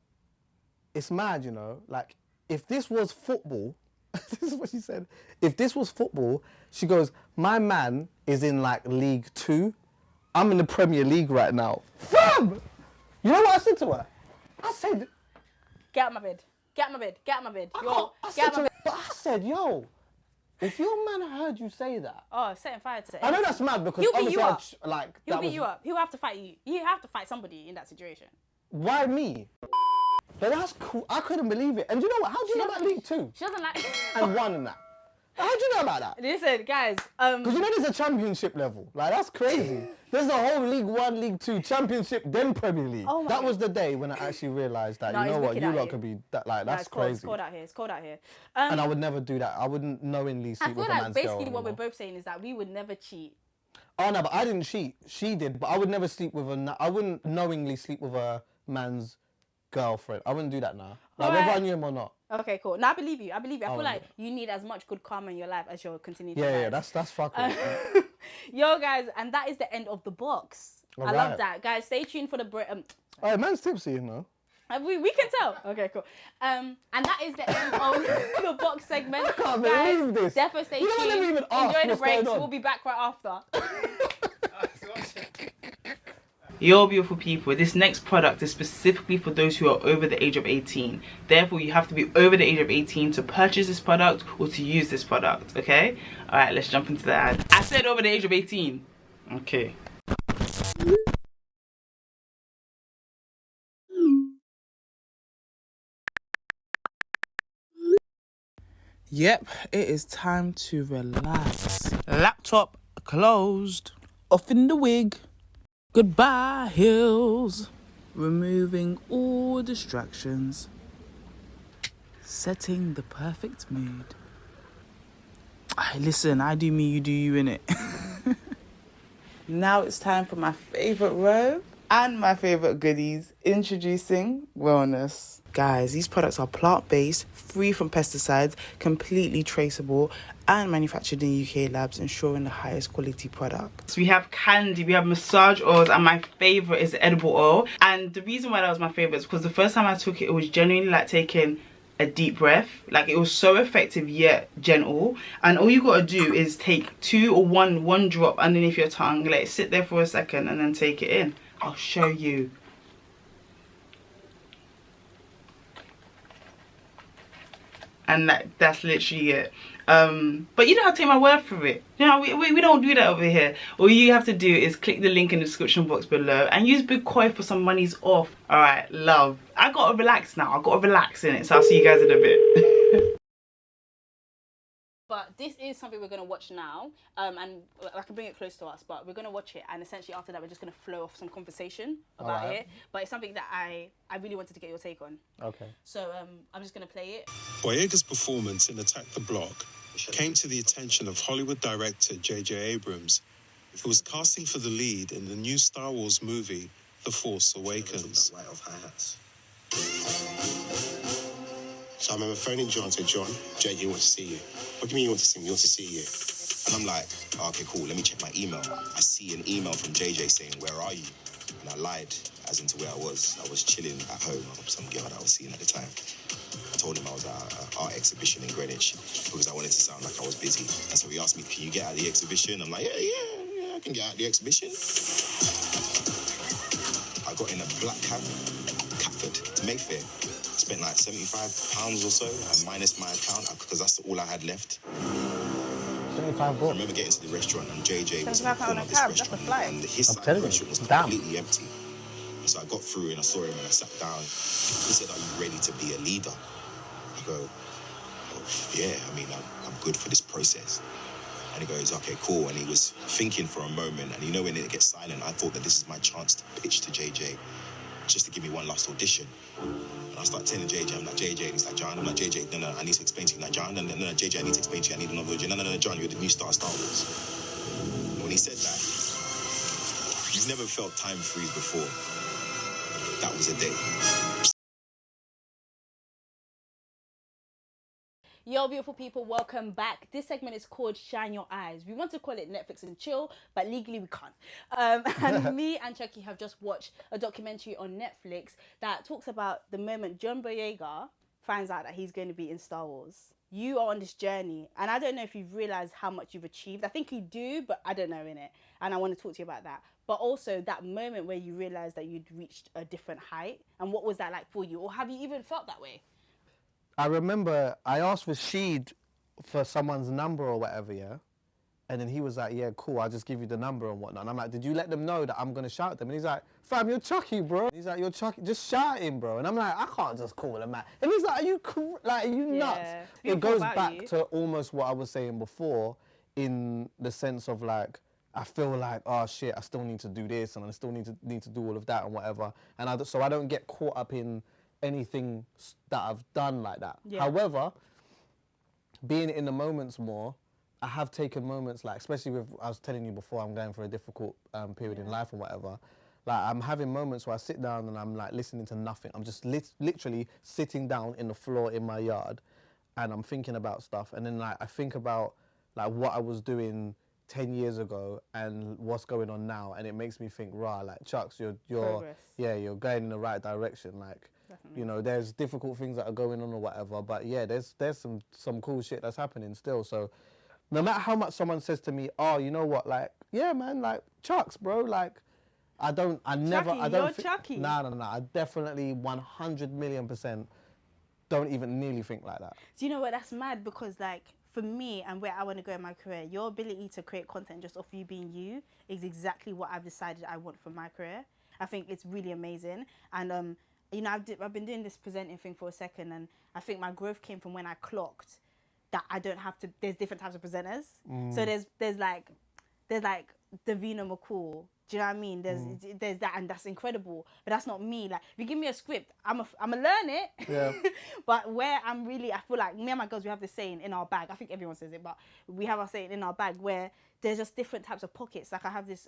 It's mad, you know? Like, if this was football, this is what she said. If this was football, she goes, my man is in like League 2. I'm in the Premier League right now. Fam! You know what I said to her? I said... Get out my bed. Get out my bed. Get out my bed. I said, yo, if your man heard you say that... Oh, setting fire to it. I know that's mad because He'll beat you up. He'll beat you up. He'll have to fight you. You have to fight somebody in that situation. Why me? But that's cool. I couldn't believe it. And do you know what? How do you know about League 2? She doesn't like... And 1 in that. How do you know about that? Listen, guys. Because you know there's a championship level. Like, that's crazy. There's a whole League 1, League 2, championship, then Premier League. Oh my that God. was the day when I actually realised that, you know what, you lot could be, that, like, that's crazy. It's cold out here. It's cold out here. And I would never do that. I wouldn't knowingly sleep with a man's girl. I feel like basically what we're both saying is that we would never cheat. Oh, no, but I didn't cheat. She did, but I would never sleep with I wouldn't knowingly sleep with a man's girlfriend. I wouldn't do that now. Like, whether I knew him or not. Okay, cool. No, I believe you. I feel like you need as much good karma in your life as you're continuing to Yeah, that's fucking. Yo, guys, and that is the end of the box. All I love that. Guys, stay tuned for the break. Hey, man's tipsy, you know. We can tell. Okay, cool. And that is the end of the box segment. I can't believe this. Defo, stay tuned. Enjoy the breaks. We'll be back right after. Yo, beautiful people, this next product is specifically for those who are over the age of 18. Therefore, you have to be over the age of 18 to purchase this product or to use this product, okay? All right, let's jump into the ad. I said over the age of 18. Okay. Yep, it is time to relax. Laptop closed. Off in the wig. Goodbye, hills. Removing all distractions. Setting the perfect mood. Listen, I do me, you do you, innit? Now it's time for my favourite robe and my favourite goodies. Introducing Wxllnxss. Guys, these products are plant-based, free from pesticides, completely traceable, and manufactured in UK labs, ensuring the highest quality products. We have candy, we have massage oils, and my favorite is the edible oil. And the reason why that was my favorite is because the first time I took it, it was genuinely like taking a deep breath. Like, it was so effective yet gentle. And all you gotta do is take one drop underneath your tongue, let it sit there for a second, and then take it in. I'll show you. And that's literally it. But you don't have to take my word for it. You know, we don't do that over here. All you have to do is click the link in the description box below and use Big Koi for some monies off. Alright, love. I gotta relax now. I gotta relax in it. So I'll see you guys in a bit. But this is something we're going to watch now, and I can bring it close to us, but we're going to watch it, and essentially after that we're just going to flow off some conversation about it. But it's something that I really wanted to get your take on. Okay. So I'm just going to play it. Boyega's performance in Attack the Block came to the attention of Hollywood director JJ Abrams, who was casting for the lead in the new Star Wars movie, The Force Awakens. So I remember phoning John and said, John, JJ wants to see you. What do you mean you want to see me? He wants to see you. And I'm like, oh, okay, cool, let me check my email. I see an email from JJ saying, where are you? And I lied as into where I was. I was chilling at home with some girl that I was seeing at the time. I told him I was at an art exhibition in Greenwich because I wanted to sound like I was busy. And so he asked me, can you get out of the exhibition? I'm like, yeah, I can get out of the exhibition. I got in a black cab, Catford to Mayfair. Spent like £75 or so, and minus my account because that's all I had left. 75 I remember getting to the restaurant and JJ was in the corner of this restaurant and his side of the restaurant was completely empty. So I got through and I saw him and I sat down. He said, are you ready to be a leader? I go, oh, yeah, I mean, I'm good for this process. And he goes, okay, cool. And he was thinking for a moment, and you know when it gets silent, I thought that this is my chance to pitch to JJ, just to give me one last audition. And I start telling JJ, I'm like, JJ, and he's like, John, I'm like, JJ, no, I need to explain to you. Like, John, no, JJ, I need to explain to you, I need another audition. No, John, you're the new star of Star Wars. And when he said that, you've never felt time freeze before. That was a day. Yo, beautiful people, welcome back. This segment is called Shine Your Eyes. We want to call it Netflix and chill, but legally we can't. And me and Chuckie have just watched a documentary on Netflix that talks about the moment John Boyega finds out that he's going to be in Star Wars. You are on this journey, and I don't know if you've realised how much you've achieved. I think you do, but I don't know, innit? And I want to talk to you about that. But also that moment where you realised that you'd reached a different height, and what was that like for you? Or have you even felt that way? I remember I asked Rashid for someone's number or whatever, yeah? And then he was like, yeah, cool, I'll just give you the number and whatnot. And I'm like, did you let them know that I'm going to shout them? And he's like, fam, you're Chuckie, bro. He's like, you're Chuckie, just shout him, bro. And I'm like, I can't just call him out. And he's like, are you nuts? It goes back to almost what I was saying before, in the sense of like, I feel like, oh shit, I still need to do this and I still need to do all of that and whatever. And so I don't get caught up in anything that I've done like that. Yeah. However, being in the moments more, I have taken moments like, especially with, I was telling you before, I'm going for a difficult period in life and whatever. Like I'm having moments where I sit down and I'm like listening to nothing. I'm just literally sitting down in the floor in my yard and I'm thinking about stuff. And then like I think about like what I was doing 10 years ago and what's going on now, and it makes me think, rah, like Chucks, you're you're going in the right direction. Like, you know, there's difficult things that are going on or whatever, but yeah, there's some cool shit that's happening still. So no matter how much someone says to me, oh, you know what, like, yeah, man, like Chucks, bro, like, I don't Chuckie. No, I definitely 100,000,000% don't even nearly think like that. Do you know what? That's mad, because like for me and where I want to go in my career, your ability to create content just off you being you is exactly what I've decided I want for my career. I think it's really amazing. And you know, I've been doing this presenting thing for a second, and I think my growth came from when I clocked that I don't have to. There's different types of presenters. So there's like Davina McCall. Do you know what I mean? There's that, and that's incredible. But that's not me. Like, if you give me a script, I'ma learn it. Yeah. But where I'm really, I feel like me and my girls, we have this saying in our bag. I think everyone says it, but we have our saying in our bag where there's just different types of pockets. Like I have this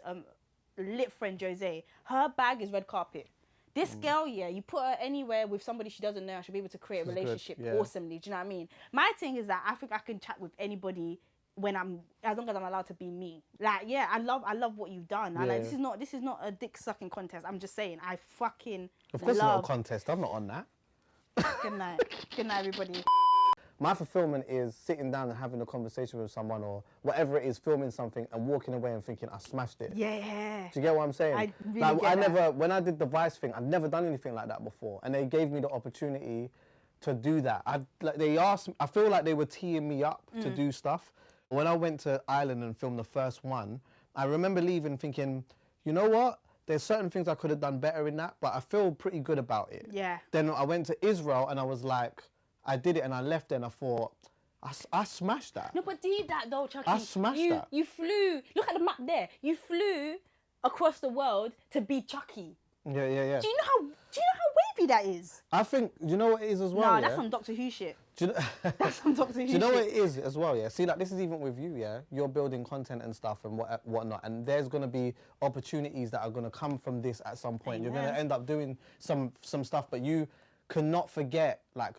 lit friend, Jose. Her bag is red carpet. This girl, yeah, you put her anywhere with somebody she doesn't know, she'll be able to create a relationship awesomely. Do you know what I mean? My thing is that I think I can chat with anybody when as long as I'm allowed to be me. Like, yeah, I love what you've done. I like, this is not a dick sucking contest. I'm just saying, I fucking Of course it's not a contest. I'm not on that. Good night. Good night, everybody. My fulfillment is sitting down and having a conversation with someone or whatever it is, filming something and walking away and thinking, I smashed it. Yeah. Do you get what I'm saying? I really get that. When I did the Vice thing, I'd never done anything like that before. And they gave me the opportunity to do that. I feel like they were teeing me up to do stuff. When I went to Ireland and filmed the first one, I remember leaving thinking, you know what? There's certain things I could have done better in that, but I feel pretty good about it. Yeah. Then I went to Israel and I was like, I did it and I left there and I thought, I smashed that. No, but did that though, Chuckie. I smashed that. You flew, look at the map there. You flew across the world to be Chuckie. Yeah. Do you know how wavy that is? I think, do you know what it is as well? No, that's some Doctor Who shit. That's some Doctor Who shit. Do you know what it is as well, yeah? See, like, this is even with you, yeah? You're building content and stuff and whatnot, and there's going to be opportunities that are going to come from this at some point. Amen. You're going to end up doing some stuff, but you cannot forget, like,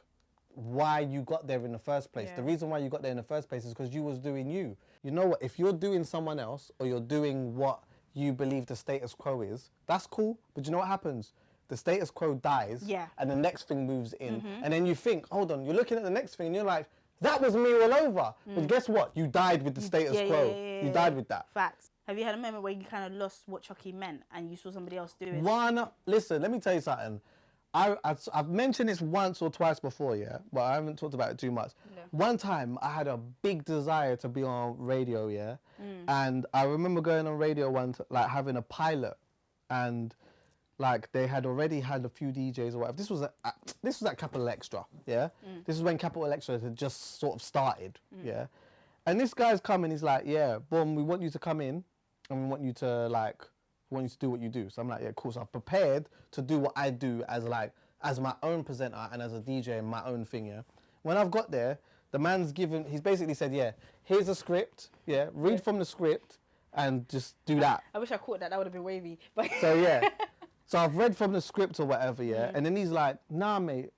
why you got there in the first place. Yeah. The reason why you got there in the first place is because you was doing you. You know what? If you're doing someone else or you're doing what you believe the status quo is, that's cool, but you know what happens? The status quo dies, and the next thing moves in, and then you think, hold on, you're looking at the next thing and you're like, that was me all over. But guess what? You died with the status quo. You died with that. Facts. Have you had a moment where you kind of lost what Chuckie meant and you saw somebody else do it? Listen, let me tell you something. I've mentioned this once or twice before, yeah, but I haven't talked about it too much. No. One time I had a big desire to be on radio, yeah, and I remember going on radio once, like having a pilot, and like they had already had a few DJs or whatever. This was at Capital Extra, yeah. This is when Capital Extra had just sort of started, yeah. And this guy's coming, he's like, yeah, boom, we want you to come in, and we want you to do what you do. So I'm like, yeah, cool. So I'm prepared to do what I do as my own presenter and as a DJ and my own thing, yeah. When I've got there, the man's he's basically said, yeah, here's a script, yeah, read from the script and just do that. I wish I caught that. That would have been wavy. But so yeah. So I've read from the script or whatever, yeah, and then he's like, nah, mate,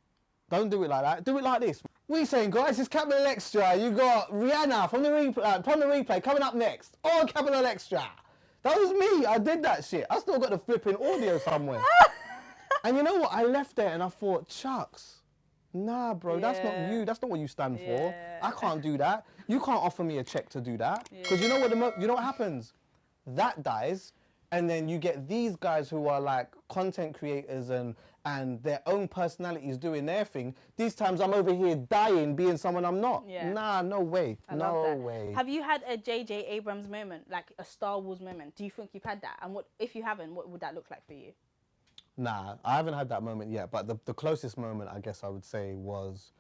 don't do it like that. Do it like this. We saying, guys, it's Capital Extra. You got Rihanna from the replay coming up next. All Capital Extra. That was me. I did that shit. I still got the flipping audio somewhere. And you know what? I left there and I thought, Chucks, nah, bro, that's not you. That's not what you stand for. I can't do that. You can't offer me a check to do that. Because you know what happens? That dies, and then you get these guys who are like content creators and their own personalities doing their thing. These times I'm over here dying, being someone I'm not. Yeah. Nah, no way. No way. Have you had a JJ Abrams moment, like a Star Wars moment? Do you think you've had that? And what, if you haven't, what would that look like for you? Nah, I haven't had that moment yet. But the closest moment, I guess I would say, was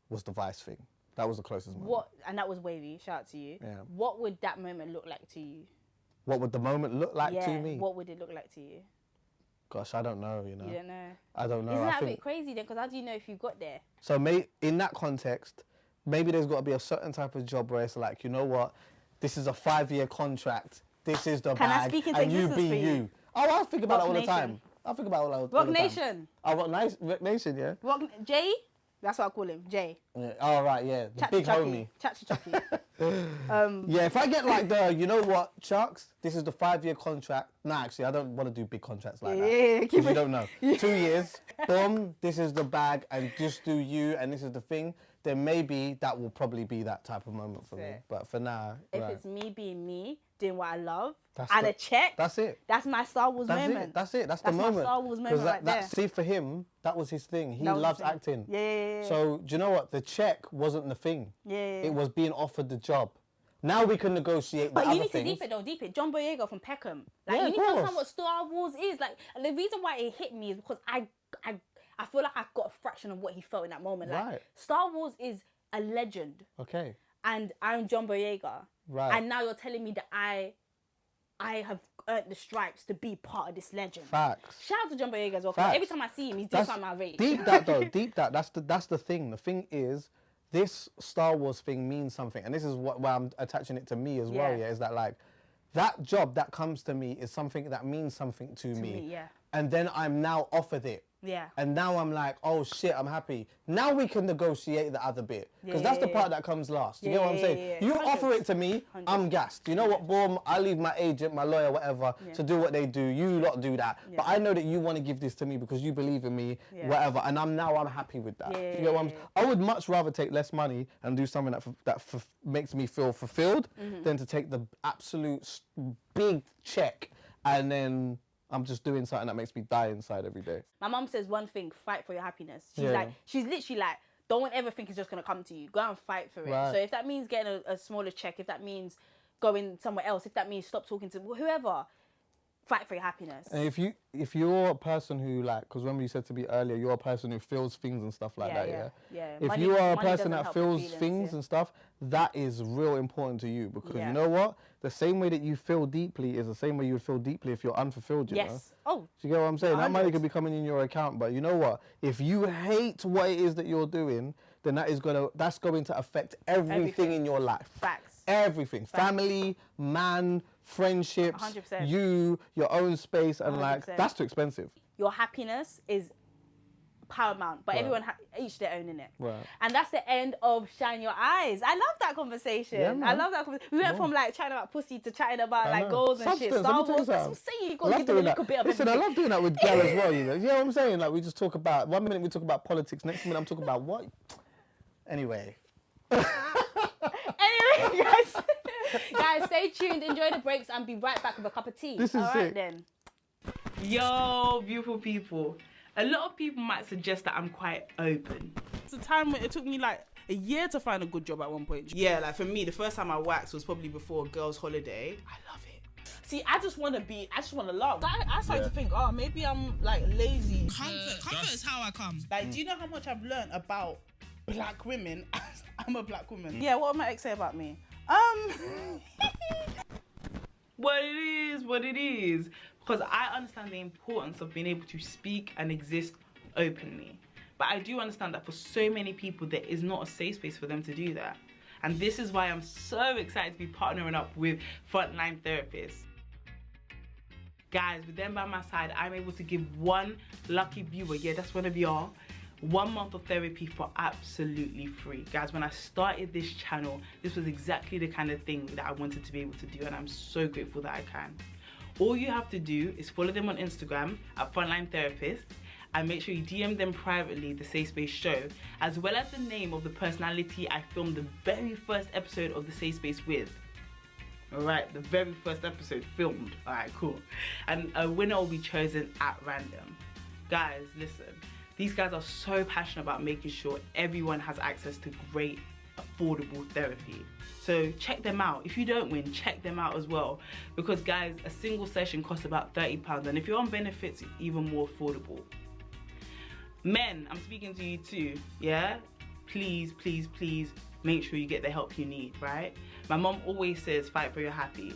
the Vice thing. That was the closest moment. What? And that was wavy. Shout out to you. Yeah. What would that moment look like to you? What would the moment look like to me? What would it look like to you? Gosh, I don't know, you know. You don't know? I don't know. Isn't that a bit crazy then? Because how do you know if you got there? So in that context, maybe there's got to be a certain type of job where it's like, you know what, this is a 5-year contract. This is the Can bag, I speak into and you existence be for you? you. Oh, I think about Rock that all the Nation. time. I think about it all the Rock time. Nation. Oh, Rock Nation, yeah. Jay? That's what I call him, Jay. Yeah. Oh, right, yeah. The big homie. Chuckie. Yeah, if I get like you know what, Chucks, this is the 5-year contract. Nah, actually, I don't want to do big contracts like that. Yeah, Because you don't know. 2 years, boom, this is the bag, and just do you, and this is the thing. Then maybe that will probably be that type of moment for me. But for now, if it's me being me, doing what I love, That's and a check, that's it. That's my Star Wars moment. That's it. That's the moment. my Star Wars moment right there. See, for him, that was his thing. He That was loves his thing. acting. Yeah. So, do you know what? The check wasn't the thing. Yeah. It was being offered the job. Now we can negotiate the But other you need things. to deep it. John Boyega from Peckham. Like, Yeah, you need of to course. understand what Star Wars is. Like, and the reason why it hit me is because I feel like I got a fraction of what he felt in that moment. Like, Right. Star Wars is a legend. Okay. And I'm John Boyega. Right. And now you're telling me that I have earned the stripes to be part of this legend. Facts. Shout out to John Boyega as well. 'Cause Facts. every time I see him, he's doing something outrageous. Deep that though. Deep that. That's the thing. The thing is, this Star Wars thing means something, and this is why I'm attaching it to me as well. Yeah, is that like that job that comes to me is something that means something to me. Yeah. And then I'm now offered it. Yeah. And now I'm like, oh shit, I'm happy. Now we can negotiate the other bit. Because that's the part that comes last. You get what I'm saying? You offer it to me, I'm gassed. You know what, boom, I leave my agent, my lawyer, whatever, to do what they do. You lot do that. But I know that you want to give this to me because you believe in me, whatever. And I'm happy with that. You get what I'm saying? I would much rather take less money and do something that makes me feel fulfilled than to take the absolute big check and then I'm just doing something that makes me die inside every day. My mum says one thing: fight for your happiness. Yeah. She's literally like, don't ever think it's just gonna come to you. Go out and fight for it. Right. So if that means getting a smaller check, if that means going somewhere else, if that means stop talking to whoever, fight for your happiness. And if you're a person who because remember you said to me earlier, you're a person who feels things and stuff like that. If you are a person that feels things and stuff, that is real important to you because you know what? The same way that you feel deeply is the same way you would feel deeply if you're unfulfilled. You know? Oh. Do you get what I'm saying? 100. That money could be coming in your account, but you know what? If you hate what it is that you're doing, then that's going to affect everything in your life. Facts. Everything. Facts. Family, man, friendships, 100%. your own space, and 100%. that's too expensive. Your happiness is paramount, but everyone each their own in it. Right. And that's the end of Shine Your Eyes. I love that conversation. Yeah, I love that conversation. We went from chatting about pussy to chatting about goals and shit. Star Wars. That's what I'm saying. You got to give them a little bit of Listen, everything. I love doing that with gal as well. You know what I'm saying? Like we just talk about 1 minute we talk about politics, next minute I'm talking about what. Anyway, guys, stay tuned. Enjoy the breaks and be right back with a cup of tea. This is All right sick. then. Yo, beautiful people. A lot of people might suggest that I'm quite open. It's a time when it took me like a year to find a good job at one point. Yeah, like for me, the first time I waxed was probably before a girl's holiday. I love it. See, I just want to love. I started to think, oh, maybe I'm like lazy. Comfort is how I come. Like, do you know how much I've learned about black women as I'm a black woman? Yeah, what am I say about me? What it is. Because I understand the importance of being able to speak and exist openly. But I do understand that for so many people, there is not a safe space for them to do that. And this is why I'm so excited to be partnering up with Frontline Therapists. Guys, with them by my side, I'm able to give one lucky viewer, yeah, that's one of y'all, 1 month of therapy for absolutely free. Guys, when I started this channel, this was exactly the kind of thing that I wanted to be able to do, and I'm so grateful that I can. All you have to do is follow them on Instagram at Frontline Therapists, and make sure you DM them privately the Safe Space show, as well as the name of the personality I filmed the very first episode of the Safe Space with. Alright, the very first episode filmed. Alright, cool. And a winner will be chosen at random. Guys, listen. These guys are so passionate about making sure everyone has access to great, affordable therapy. So check them out. If you don't win, check them out as well. Because guys, a single session costs about £30, and if you're on benefits, it's even more affordable. Men, I'm speaking to you too, yeah? Please, please, please make sure you get the help you need, right? My mom always says, fight for your happy.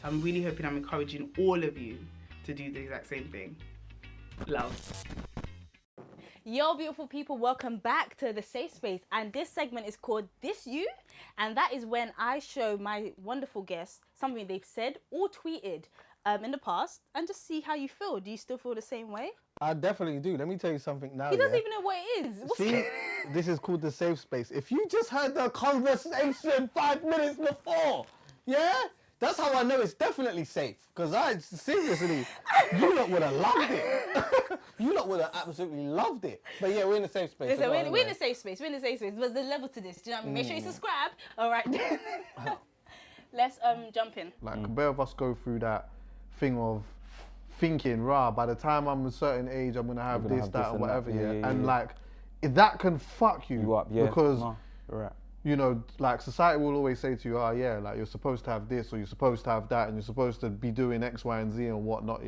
So I'm really hoping I'm encouraging all of you to do the exact same thing. Love. Yo, beautiful people, welcome back to the Safe Space, and this segment is called This You, and that is when I show my wonderful guests something they've said or tweeted in the past, and just see how you feel. Do you still feel the same way? I definitely do. Let me tell you something now. He doesn't even know what it is. See, this is called the Safe Space. If you just heard the conversation 5 minutes before, yeah? That's how I know it's definitely safe. Because seriously, you lot would have loved it. You lot would have absolutely loved it. But yeah, we're in the safe space. Listen, we're in the safe space. We're in the safe space. There's a level to this. Do you know what I mean? Make sure you subscribe. All right. Let's jump in. Like, a bit of us go through that thing of thinking, by the time I'm a certain age, I'm going to have this, that, or whatever. And like, that can fuck you up. Because, you know, like, society will always say to you, like, you're supposed to have this, or you're supposed to have that, and you're supposed to be doing X, Y, and Z and whatnot,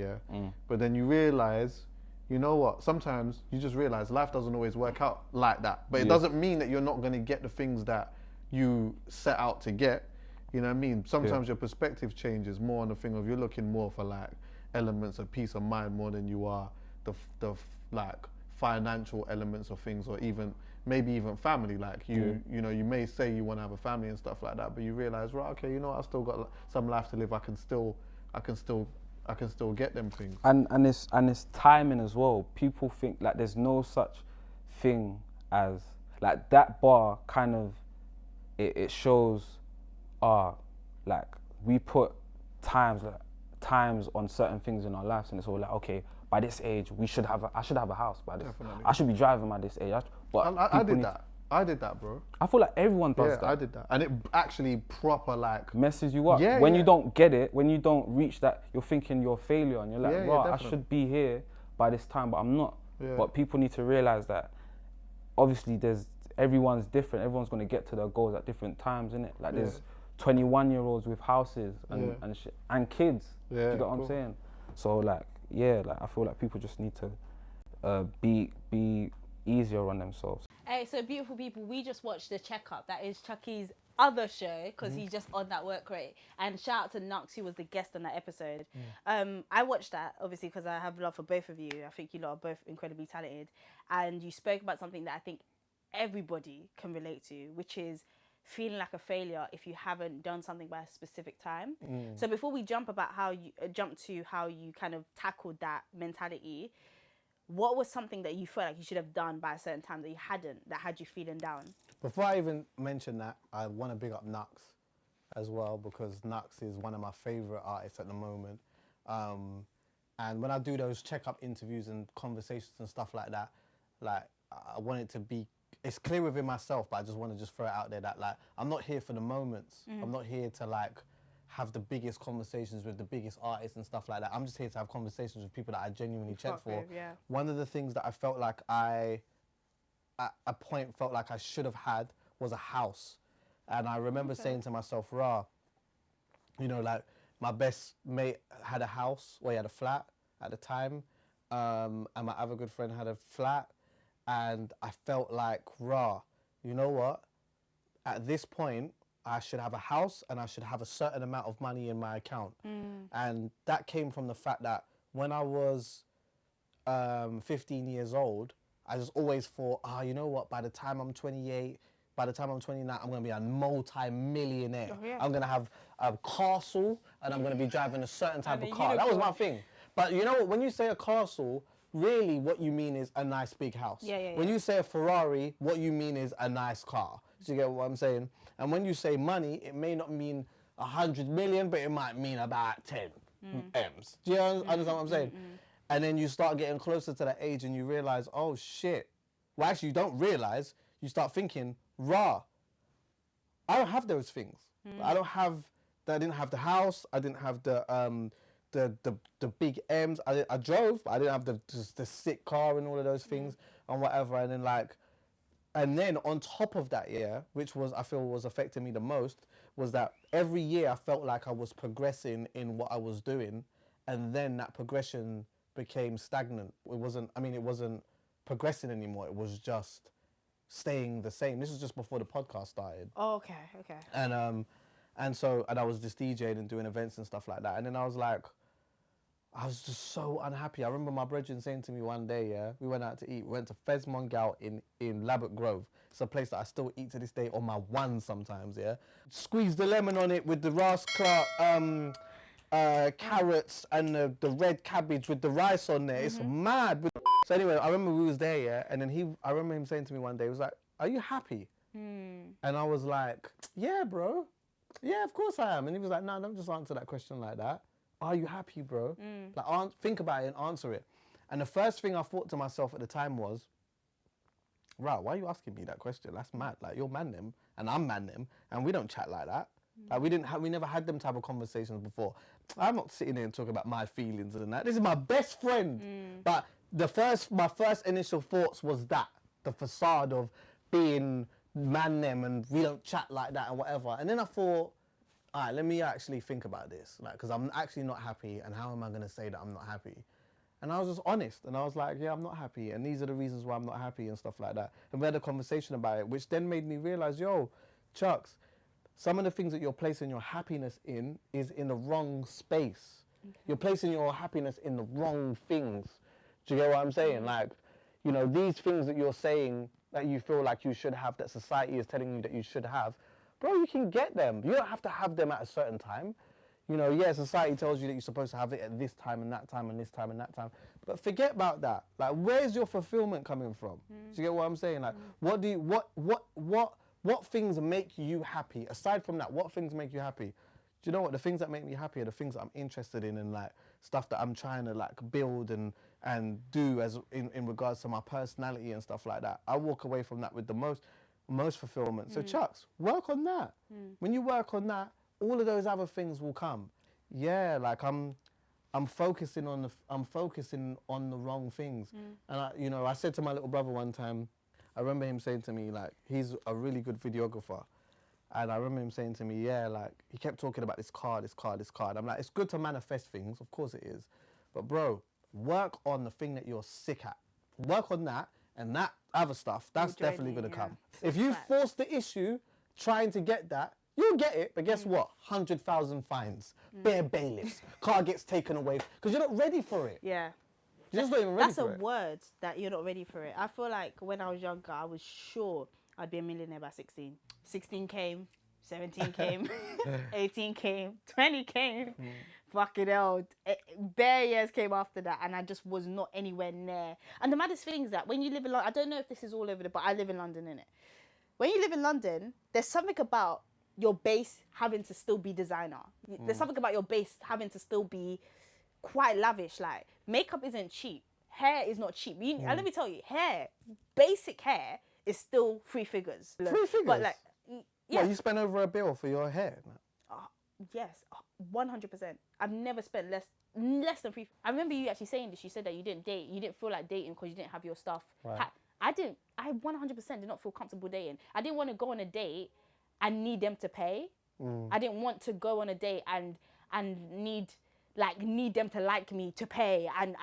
But then you realise, you know what, sometimes you just realise life doesn't always work out like that. But it doesn't mean that you're not going to get the things that you set out to get. You know what I mean? Sometimes your perspective changes more on the thing of you're looking more for like elements of peace of mind more than you are the like financial elements of things, or even maybe even family. Like you know, you may say you want to have a family and stuff like that, but you realize, okay, you know what, I still got some life to live. I can still get them things. And it's timing as well. People think like there's no such thing as like that bar kind of it shows like we put times on certain things in our lives, and it's all like, okay, by this age I should have a house by this. Definitely. I should be driving by this age. I did that, bro. I feel like everyone does that. I did that, and it actually proper like messes you up. When you don't get it, when you don't reach that, you're thinking you're a failure, and you're like, I should be here by this time, but I'm not. But people need to realize that obviously everyone's different. Everyone's going to get to their goals at different times, innit? Like there's 21-year-olds with houses and shit, and kids. Do you get what I'm saying? So like, I feel like people just need to be easier on themselves. Hey, so beautiful people, we just watched The Checkup. That is Chuckie's other show, because he's just on that work rate. And shout out to Nux, who was the guest on that episode. I watched that, obviously, because I have love for both of you. I think you lot are both incredibly talented. And you spoke about something that I think everybody can relate to, which is feeling like a failure if you haven't done something by a specific time. So before we jump to how you kind of tackled that mentality, what was something that you felt like you should have done by a certain time that you hadn't, that had you feeling down? Before I even mention that, I want to big up Nux as well, because Nux is one of my favourite artists at the moment. And when I do those checkup interviews and conversations and stuff like that, like I want it to be, it's clear within myself, but I just want to throw it out there that like, I'm not here for the moments. I'm not here to like have the biggest conversations with the biggest artists and stuff like that. I'm just here to have conversations with people that I genuinely check for. One of the things that I felt like at a point felt like I should have had was a house. And I remember saying to myself, you know, like my best mate had a house, he had a flat at the time, and my other good friend had a flat. And I felt like, you know what? At this point, I should have a house and I should have a certain amount of money in my account. And that came from the fact that when I was 15 years old, I just always thought, you know what? By the time I'm 28, by the time I'm 29, I'm going to be a multi-millionaire. I'm going to have a castle and I'm going to be driving a certain type of car. That was my thing. But you know what? When you say a castle, really what you mean is a nice big house. When you say a Ferrari, what you mean is a nice car. Do you get what I'm saying? And when you say money, it may not mean 100 million, but it might mean about 10 M's. Do you understand what I'm saying? And then you start getting closer to that age and you realize, oh shit. Well, actually, you don't realize. You start thinking, rah, I don't have those things. I didn't have the house. I didn't have the big M's. I drove, but I didn't have the sick car and all of those things and whatever. And then on top of that, which I feel was affecting me the most, was that every year I felt like I was progressing in what I was doing, and then that progression became stagnant. It wasn't progressing anymore. It was just staying the same. This was just before the podcast started. Oh, okay. And I was just DJing and doing events and stuff like that. And then I was just so unhappy. I remember my brethren saying to me one day, we went out to eat. We went to Fez Mongal in Labatt Grove. It's a place that I still eat to this day on my one sometimes, Squeeze the lemon on it with the rascal carrots and the red cabbage with the rice on there. It's mad. So anyway, I remember we was there, and then I remember him saying to me one day, he was like, are you happy? And I was like, yeah, bro. Yeah, of course I am. And he was like, no, don't just answer that question like that. Are you happy, bro? Like, think about it and answer it. And the first thing I thought to myself at the time was, right, why are you asking me that question? That's mad. Like, you're man them, and I'm man them, and we don't chat like that. Like, we never had them type of conversations before. I'm not sitting there and talking about my feelings and that. This is my best friend. But my first initial thoughts was that, the facade of being man them and we don't chat like that and whatever. And then I thought, all right, let me actually think about this, like, because I'm actually not happy, and how am I going to say that I'm not happy? And I was just honest, and I was like, yeah, I'm not happy, and these are the reasons why I'm not happy and stuff like that. And we had a conversation about it, which then made me realize, yo, Chucks, some of the things that you're placing your happiness in is in the wrong space. You're placing your happiness in the wrong things. Do you get what I'm saying? Like, you know, these things that you're saying that you feel like you should have, that society is telling you that you should have, bro, you can get them. You don't have to have them at a certain time. You know, yeah, society tells you that you're supposed to have it at this time and that time and this time and that time. But forget about that. Like, where's your fulfillment coming from? Do you get what I'm saying? Like, what things make you happy? Aside from that, what things make you happy? Do you know what? The things that make me happy are the things that I'm interested in, and like stuff that I'm trying to like build and do as in regards to my personality and stuff like that. I walk away from that with the most fulfillment. So Chucks, work on that. When you work on that, all of those other things will come. Yeah, like I'm focusing on the wrong things. And I said to my little brother one time, I remember him saying to me, like, he's a really good videographer. And I remember him saying to me, yeah, like, he kept talking about this car. I'm like, it's good to manifest things, of course it is. But bro, work on the thing that you're sick at. Work on that, and that other stuff, that's definitely going to come. If you force the issue trying to get that, you'll get it, but guess what? 100,000 fines, bare bailiffs, car gets taken away, because you're not ready for it. Yeah. You're just not even ready for it. That's a word, that you're not ready for it. I feel like when I was younger, I was sure I'd be a millionaire by 16. 16 came, 17 came, 18 came, 20 came. Fucking hell. Bare years came after that, and I just was not anywhere near. And the maddest thing is that when you live in London, I don't know if this is all over but I live in London, innit? When you live in London, there's something about your base having to still be designer. There's something about your base having to still be quite lavish. Like, makeup isn't cheap. Hair is not cheap. And let me tell you, basic hair is still 3 figures. 3 figures? But like, yeah. Well, you spend over a bill for your hair? Yes, 100%. I've never spent less than 3. I remember you actually saying this. You said that you didn't date. You didn't feel like dating because you didn't have your stuff. Right. I 100% did not feel comfortable dating. I didn't want to go on a date and need them to pay. I didn't want to go on a date and need them to like me to pay and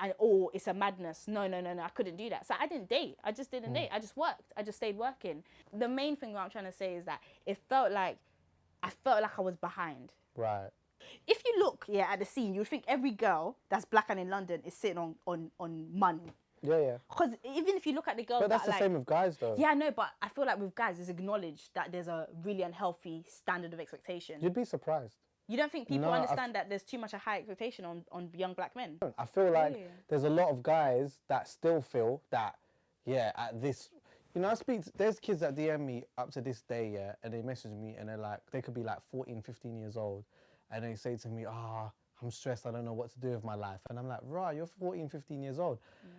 it's a madness. No, I couldn't do that. So I didn't date. I just didn't date. I just worked. I just stayed working. The main thing that I'm trying to say is that I felt like I was behind. Right. If you look at the scene, you'd think every girl that's black and in London is sitting on money. Yeah. Because even if you look at the girls, but that's the same with guys, though. Yeah, I know, but I feel like with guys, it's acknowledged that there's a really unhealthy standard of expectation. You'd be surprised. You don't think people understand that there's too much a high expectation on young black men? I feel like there's a lot of guys that still feel that, at this, there's kids that DM me up to this day, and they message me and they're like, they could be like 14, 15 years old, and they say to me, I'm stressed, I don't know what to do with my life. And I'm like, you're 14, 15 years old.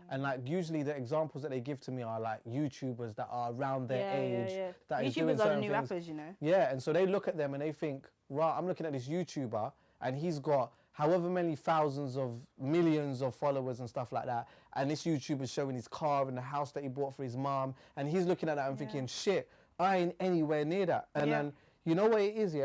And like, usually the examples that they give to me are like YouTubers that are around their age. That is doing YouTubers are the certain new things. rappers, you know? Yeah, and so they look at them and they think, I'm looking at this YouTuber and he's got however many thousands of millions of followers and stuff like that. And this YouTuber's showing his car and the house that he bought for his mom. And he's looking at that and thinking, shit, I ain't anywhere near that. And then, you know what it is,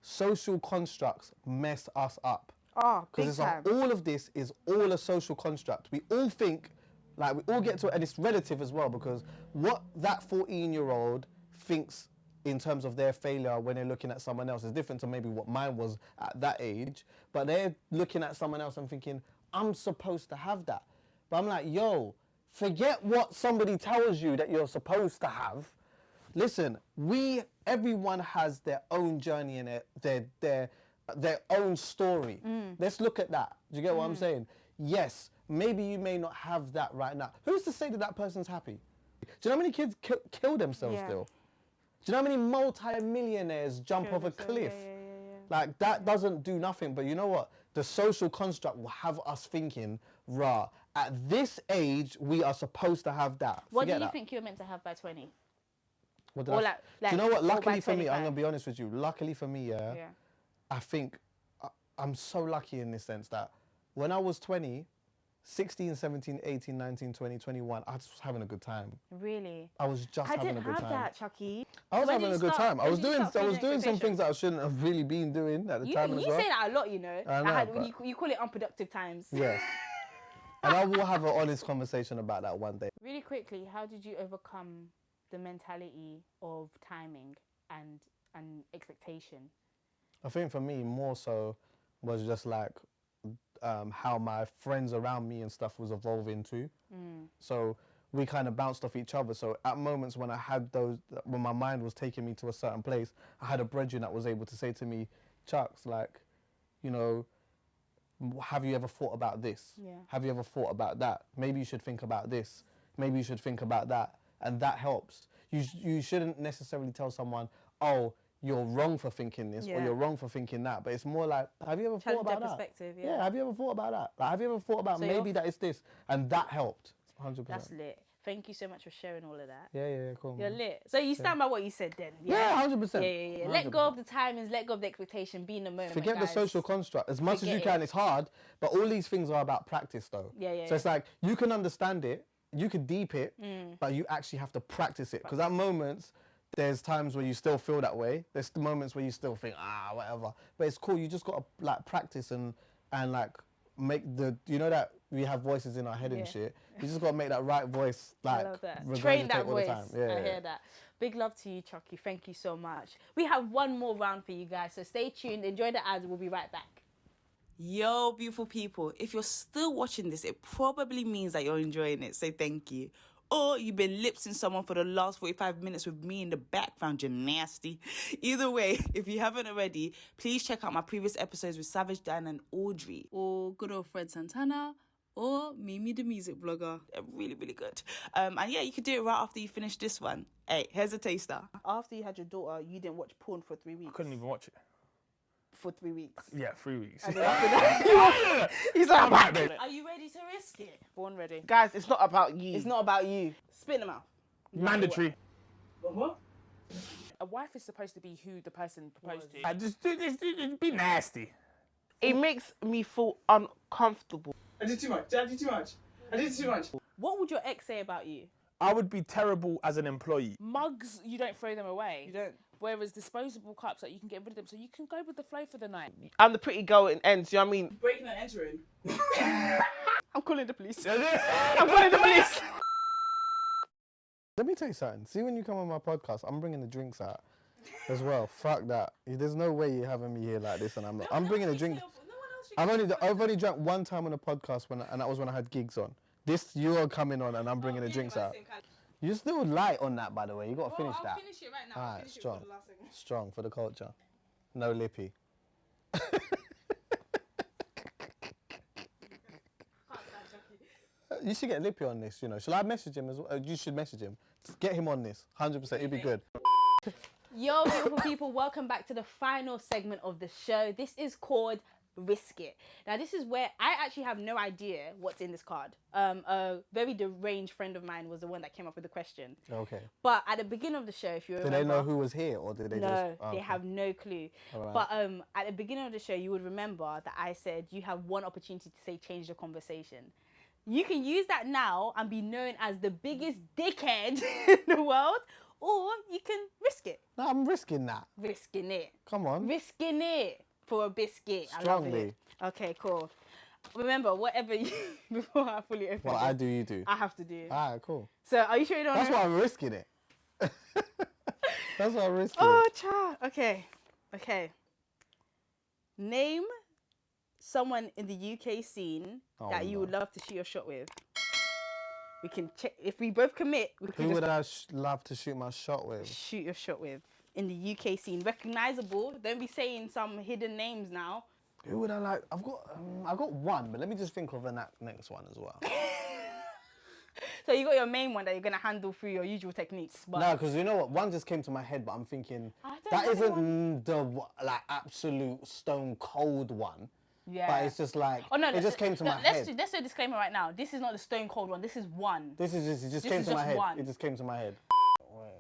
social constructs mess us up. Because all of this is all a social construct. We all think, like we all get to it, and it's relative as well, because what that 14-year-old thinks in terms of their failure when they're looking at someone else is different to maybe what mine was at that age. But they're looking at someone else and thinking, I'm supposed to have that. But I'm like, forget what somebody tells you that you're supposed to have. Listen, everyone has their own journey and their own story. Let's look at that. Do you get what I'm saying? Yes, maybe you may not have that right now. Who's to say that that person's happy? Do you know how many kids kill themselves still? Do you know how many multi-millionaires jump off a cliff? Like, that doesn't do nothing. But you know what? The social construct will have us thinking, at this age, we are supposed to have that. What do you think you're meant to have by 20? Do you know what? Luckily for me, I'm going to be honest with you. Luckily for me, I think I'm so lucky in this sense that when I was 20, 16, 17, 18, 19, 20, 21, I just was having a good time. Really? I was just having a good time. I didn't have that, Chuckie. I was having a good time. I was doing some things that I shouldn't have really been doing at the time as well. You say that a lot, you know. I know, you call it unproductive times. Yes. And I will have an honest conversation about that one day. Really quickly, how did you overcome the mentality of timing and expectation? I think for me, more so was just like how my friends around me and stuff was evolving too. So we kind of bounced off each other. So at moments when I had when my mind was taking me to a certain place, I had a brethren that was able to say to me, Chucks, like, have you ever thought about this? Have you ever thought about that? Maybe you should think about this. Maybe you should think about that. And that helps. You shouldn't necessarily tell someone, you're wrong for thinking this or you're wrong for thinking that. But it's more like, have you ever thought about that? Perspective, yeah, have you ever thought about that? Like, have you ever thought about maybe that it's this? And that helped, 100%. That's lit. Thank you so much for sharing all of that. Yeah, cool. You're lit. So you stand by what you said then? Yeah, 100%. Yeah. 100%. Let go of the timings, let go of the expectation, be in the moment, Forget the social construct. As much as you can, it's hard, but all these things are about practice though. So it's like, you can understand it, you could deep it, but you actually have to practice it. Because at moments, there's times where you still feel that way. There's moments where you still think, whatever. But it's cool. You just got to like practice and like make that we have voices in our head and shit. You just got to make that right voice, like, I love that. Train that voice. I hear that. Big love to you, Chuckie. Thank you so much. We have one more round for you guys, so stay tuned. Enjoy the ads. We'll be right back. Yo, beautiful people. If you're still watching this, it probably means that you're enjoying it, so thank you. Or you've been lip-syncing someone for the last 45 minutes with me in the background, you're nasty. Either way, if you haven't already, please check out my previous episodes with Savage Dan and Audrey, or good old Fred Santana, or Mimi the music blogger. They're really, really good. And yeah, you could do it right after you finish this one. Hey, here's a taster. After you had your daughter, you didn't watch porn for 3 weeks. I couldn't even watch it. For 3 weeks. Yeah, 3 weeks. And then after that, he's like, I'm back, babe. Are you ready to risk it? Born ready. Guys, it's not about you. It's not about you. Spit them out. Mandatory. What? A wife is supposed to be who the person proposed to. Just be nasty. It makes me feel uncomfortable. I did too much. I did too much. What would your ex say about you? I would be terrible as an employee. Mugs, you don't throw them away. You don't. Whereas disposable cups, like, you can get rid of them, so you can go with the flow for the night. I'm the pretty girl in ends, you know what I mean? Breaking and entering. I'm calling the police. I'm calling the police. Let me tell you something. See, when you come on my podcast, I'm bringing the drinks out as well. Fuck that. There's no way you're having me here like this, and I'm not. I'm bringing a drink. I've only drank one time on a podcast and that was when I had gigs on. This, you're coming on, and I'm bringing the drinks out. You're still light on that, by the way. You got to finish that. I'll finish it right now. All right, strong. Strong for the culture. No lippy. You should get Lippy on this, you know. Shall I message him as well? You should message him. Just get him on this. 100%. It'd be good. Yo, beautiful people, welcome back to the final segment of the show. This is called Risk It. Now, this is where I actually have no idea what's in this card. A very deranged friend of mine was the one that came up with the question. Okay. But at the beginning of the show, if you remember... Did they know who was here, or did they just... No, they have no clue. Right. But at the beginning of the show, you would remember that I said you have one opportunity to say change the conversation. You can use that now and be known as the biggest dickhead in the world, or you can risk it. No, I'm risking that. Risking it. Come on. Risking it for a biscuit. Strongly. I love it. Okay, cool. Remember, whatever you... Before I fully open What I do, you do. I have to do. Alright, cool. So, are you sure you don't That's know? why I'm risking it. That's why I'm risking Oh, it. child. Okay. Name someone in the UK scene that you would love to shoot your shot with. We can check. If we both commit, we can Who would I love to shoot my shot with? shoot your shot with in the UK scene. Recognizable. Don't be saying some hidden names now. Who would I like? I've got one, but let me just think of the next one as well. So you got your main one that you're gonna handle through your usual techniques. But No, because you know what? One just came to my head, but I'm thinking that isn't the like absolute stone cold one. Yeah. But it's just like it just came to my head. Let's do a disclaimer right now. This is not the stone cold one. This is one. This just came to my head. It just came to my head.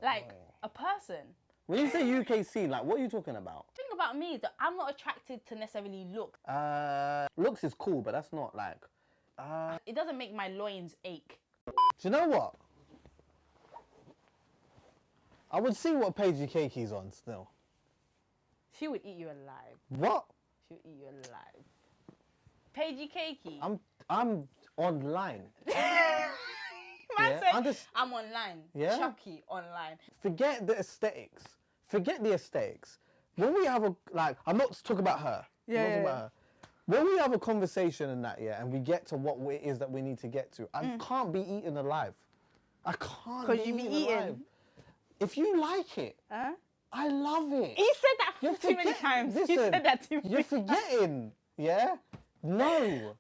Like a person. When you say UK scene, like what are you talking about? The thing about me is that I'm not attracted to necessarily look. Looks is cool, but that's not like. It doesn't make my loins ache. Do you know what? I would see what page Cakery's on still. She would eat you alive. What? She would eat you alive. Paigey Cakey. I'm online. Man said, I'm online. Yeah? Chuckie online. Forget the aesthetics. When we have I'm not talking about her. Yeah, I'm not talking about her. When we have a conversation and that, and we get to what it is that we need to get to, I can't be eaten alive. I can't be Because you be eaten eating. alive. If you like it, I love it. He said that too many times. Listen, He said that too many You're forgetting, yeah? No.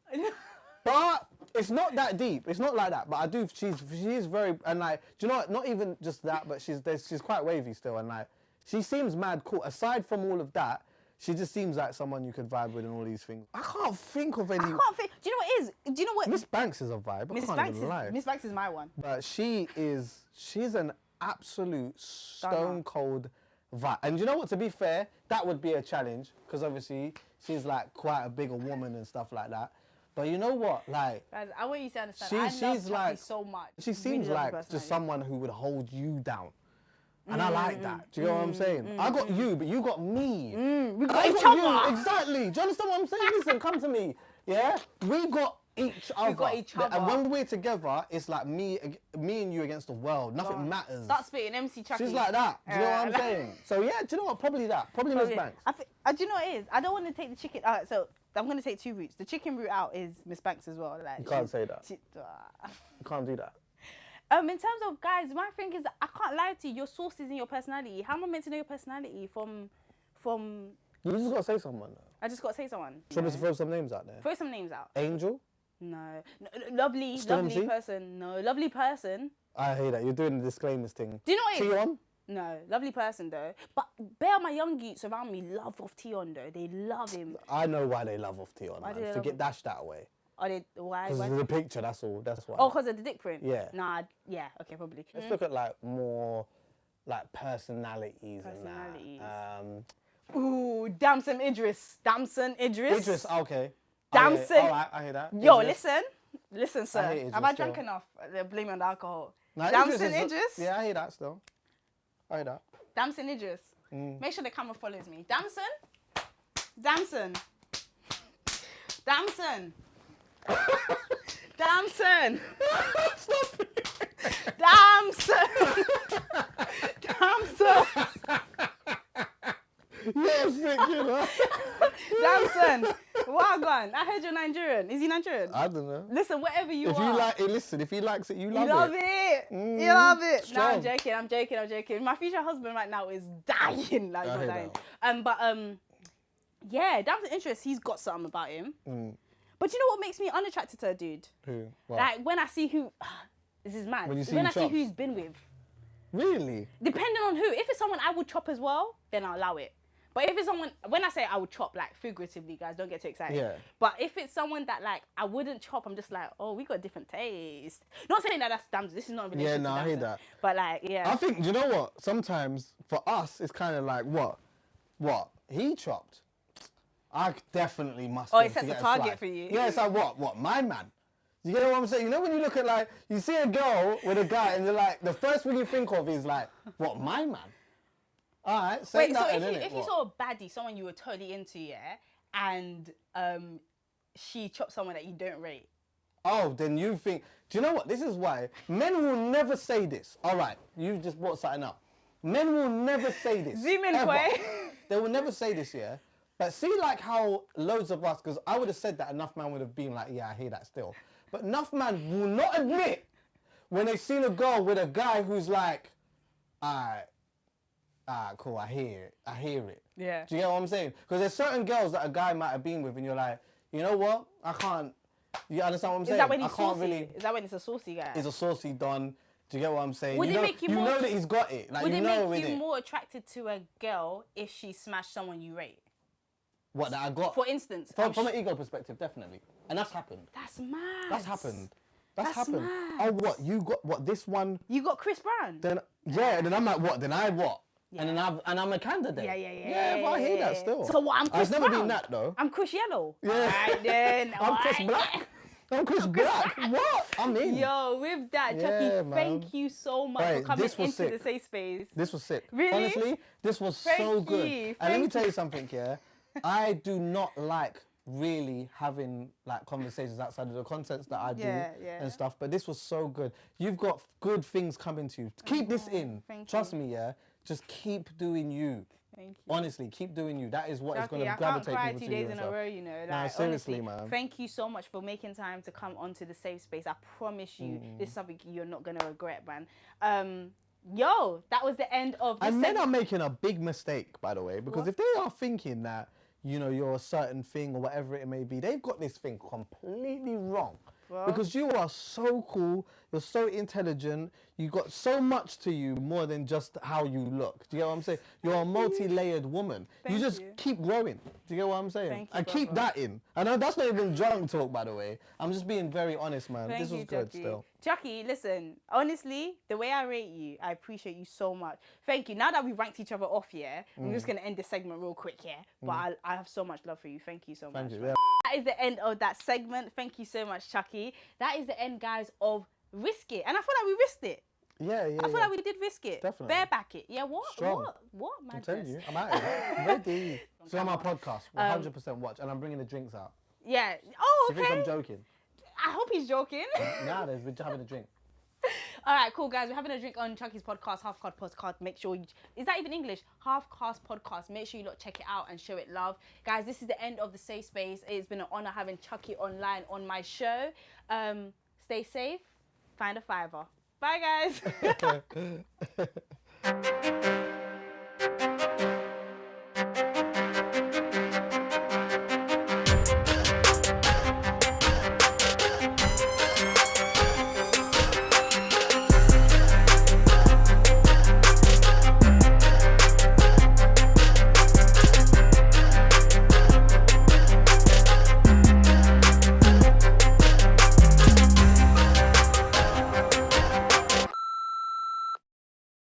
But it's not that deep. It's not like that. But I do. She is very, and like, do you know what? Not even just that, but she's quite wavy still, and like, she seems mad cool. Aside from all of that, she just seems like someone you could vibe with and all these things. I can't think of any. I can't think. Do you know what it is? Do you know what? Miss Banks is a vibe. I can't even lie. Miss Banks is my one. But she's an absolute stone cold vibe. And you know what? To be fair, that would be a challenge because obviously she's like quite a bigger woman and stuff like that. But you know what? Like, guys, I want you to understand. she's like so much. She seems like just someone who would hold you down. And I like that. Do you know what I'm saying? I got you, but you got me. We got each other. Exactly. Do you understand what I'm saying? Listen, come to me. Yeah? We got each other. We got each other. And when we're together, it's like me and you against the world. Nothing matters. Start spitting MC Chuckie. She's like that. Do you know what I'm saying? So yeah, do you know what? Probably that. Probably Miss Banks. Do you know what it is? I don't want to take the chicken. Alright, so I'm going to take two routes. The chicken route out is Miss Banks as well. Like, you can't say that. You can't do that. In terms of guys, my thing is I can't lie to you. Your sources and your personality. How am I meant to know your personality from? You just got to say someone. I just got to say someone. Should we throw some names out there? Throw some names out. Angel? No. Lovely person. No, lovely person. I hate that. You're doing the disclaimers thing. Do you know what it is? Tion? No, lovely person though. But bear my young geeks around me love off Tion though. They love him. I know why they love off Tion. Forget dash that away. Are they why? Because of the picture, that's all. That's why. Oh, because of the dick print? Yeah. Nah, yeah, okay, probably. Let's look at like more like personalities and that. Ooh, Damson Idris. Idris, okay. Damson. Alright, I hear that. Yo, Idris. listen, sir. Have I drunk enough? They're blaming on the alcohol. Nah, Damson Idris. Yeah, I hear that still. I hear that. Damson Idris. Make sure the camera follows me. Damson. Damson. Stop it. Damson. You're sick, you know. Damson. Wagwan. I heard you're Nigerian. Is he Nigerian? I don't know. Listen, whatever you If are. you like it, listen. If he likes it, you love it. You love it. You love it. No, Strong. I'm joking. My future husband right now is dying. Like, he's not dying. Yeah, Damson Idris, he's got something about him. But you know what makes me unattracted to a dude? Who? What? Like when I see who, this is mad. When you see when who I see chops? who he's been with. Really? Depending on who. If it's someone I would chop as well, then I'll allow it. But if it's someone, when I say I would chop, like figuratively, guys, don't get too excited. Yeah. But if it's someone that like I wouldn't chop, I'm just like, oh, we got different taste. Not saying that that's damn. This is not a relationship. Yeah, no, I hear that. But like, yeah. I think, you know what? Sometimes for us, it's kind of like, what? He chopped. I definitely must. Oh, have it sets to a get target slice. for you. Yeah, it's like what? My man. You get what I'm saying? You know when you look at like, you see a girl with a guy and you're like, the first thing you think of is like, what? My man. All right. Say Wait, so nothing, if you saw a baddie, someone you were totally into, yeah, and she chopped someone that you don't rate. Oh, then you think, do you know what? This is why men will never say this. All right, you've just brought something up. Men will never say this. Zoom in, ever. Quay. They will never say this, yeah? But see like how loads of us, because I would have said that, enough man would have been like, yeah, I hear that still. But enough man will not admit when they've seen a girl with a guy who's like, cool, I hear it. Yeah. Do you get what I'm saying? Because there's certain girls that a guy might have been with and you're like, you know what? I can't, you understand what I'm saying? Is that when he's I can't saucy? really, Is that when it's a saucy guy? he's a saucy don. Do you get what I'm saying? Would you it know, make you you more know that he's got it. Like, would you it know make with you it. more attracted to a girl if she smashed someone you rate? What, that I got? For instance. From an ego perspective, definitely. And that's happened. That's mad. That's happened. That's happened. mad. Oh, what? You got, what, this one? You got Chris Brown? Then, yeah, and then I'm like, what? Then I what? Yeah. And then I'm a candidate. Yeah. Yeah, but I hear that still. So what, I'm Chris I've never Brown? been that, though. I'm Chris Yellow. Yeah. Alright then. I'm Chris alright. Black. I'm Chris Black. What? I'm in. Yo, with that, Yeah, Chuckie, man. thank you so much Right, for coming this was into sick. the safe space. This was sick. Really? Honestly, this was Thank so good. you, And let me thank tell you. you something, yeah. I do not like really having like conversations outside of the contents that I do and stuff, but this was so good. You've got good things coming to you. Keep this in. Trust me, yeah. Just keep doing you. Thank you. Honestly, keep doing you. That is what is Chuckie, going to I can't gravitate cry people 2 to you. days and in a stuff. row, you know. Nah, Like, seriously, honestly, man. thank you so much for making time to come onto the safe space. I promise you, this is something you're not going to regret, man. Yo, that was the end of this And men are making a big mistake, by the way, because What? if they are thinking that, you know, you're a certain thing or whatever it may be, they've got this thing completely wrong. Well. Because you are so cool, you're so intelligent, you got so much to you more than just how you look. Do you get what I'm saying? You're a multi-layered woman. You just keep growing. Do you get what I'm saying? Thank you, and keep brother. that in. I know that's not even drunk talk, by the way. I'm just being very honest, man. Thank This was you, good Chuckie. still. Chuckie, listen, honestly, the way I rate you, I appreciate you so much. Thank you. Now that we ranked each other off, yeah, I'm just going to end this segment real quick, yeah? But I have so much love for you. Thank you so much. Thank you. man. Yeah. That is the end of that segment. Thank you so much, Chuckie. That is the end, guys, of Risk It. And I feel like we risked it. Yeah. I feel like we did risk it. Definitely. Bareback it. Yeah, what? Strong. What? I'm Madness. telling you, I'm out of it. I'm ready. So on my podcast, 100% watch, and I'm bringing the drinks out. Yeah. Oh, Do you think okay. I'm joking? I hope he's joking. Nah, we're just having a drink. All right, cool, guys. We're having a drink on Chuckie's podcast, Half Cast Podcast. Make sure is that even English? Half Cast Podcast. Make sure you lot check it out and show it love. Guys, this is the end of the safe space. It's been an honor having ChuckieOnline on my show. Stay safe. Find a fiver. Bye, guys.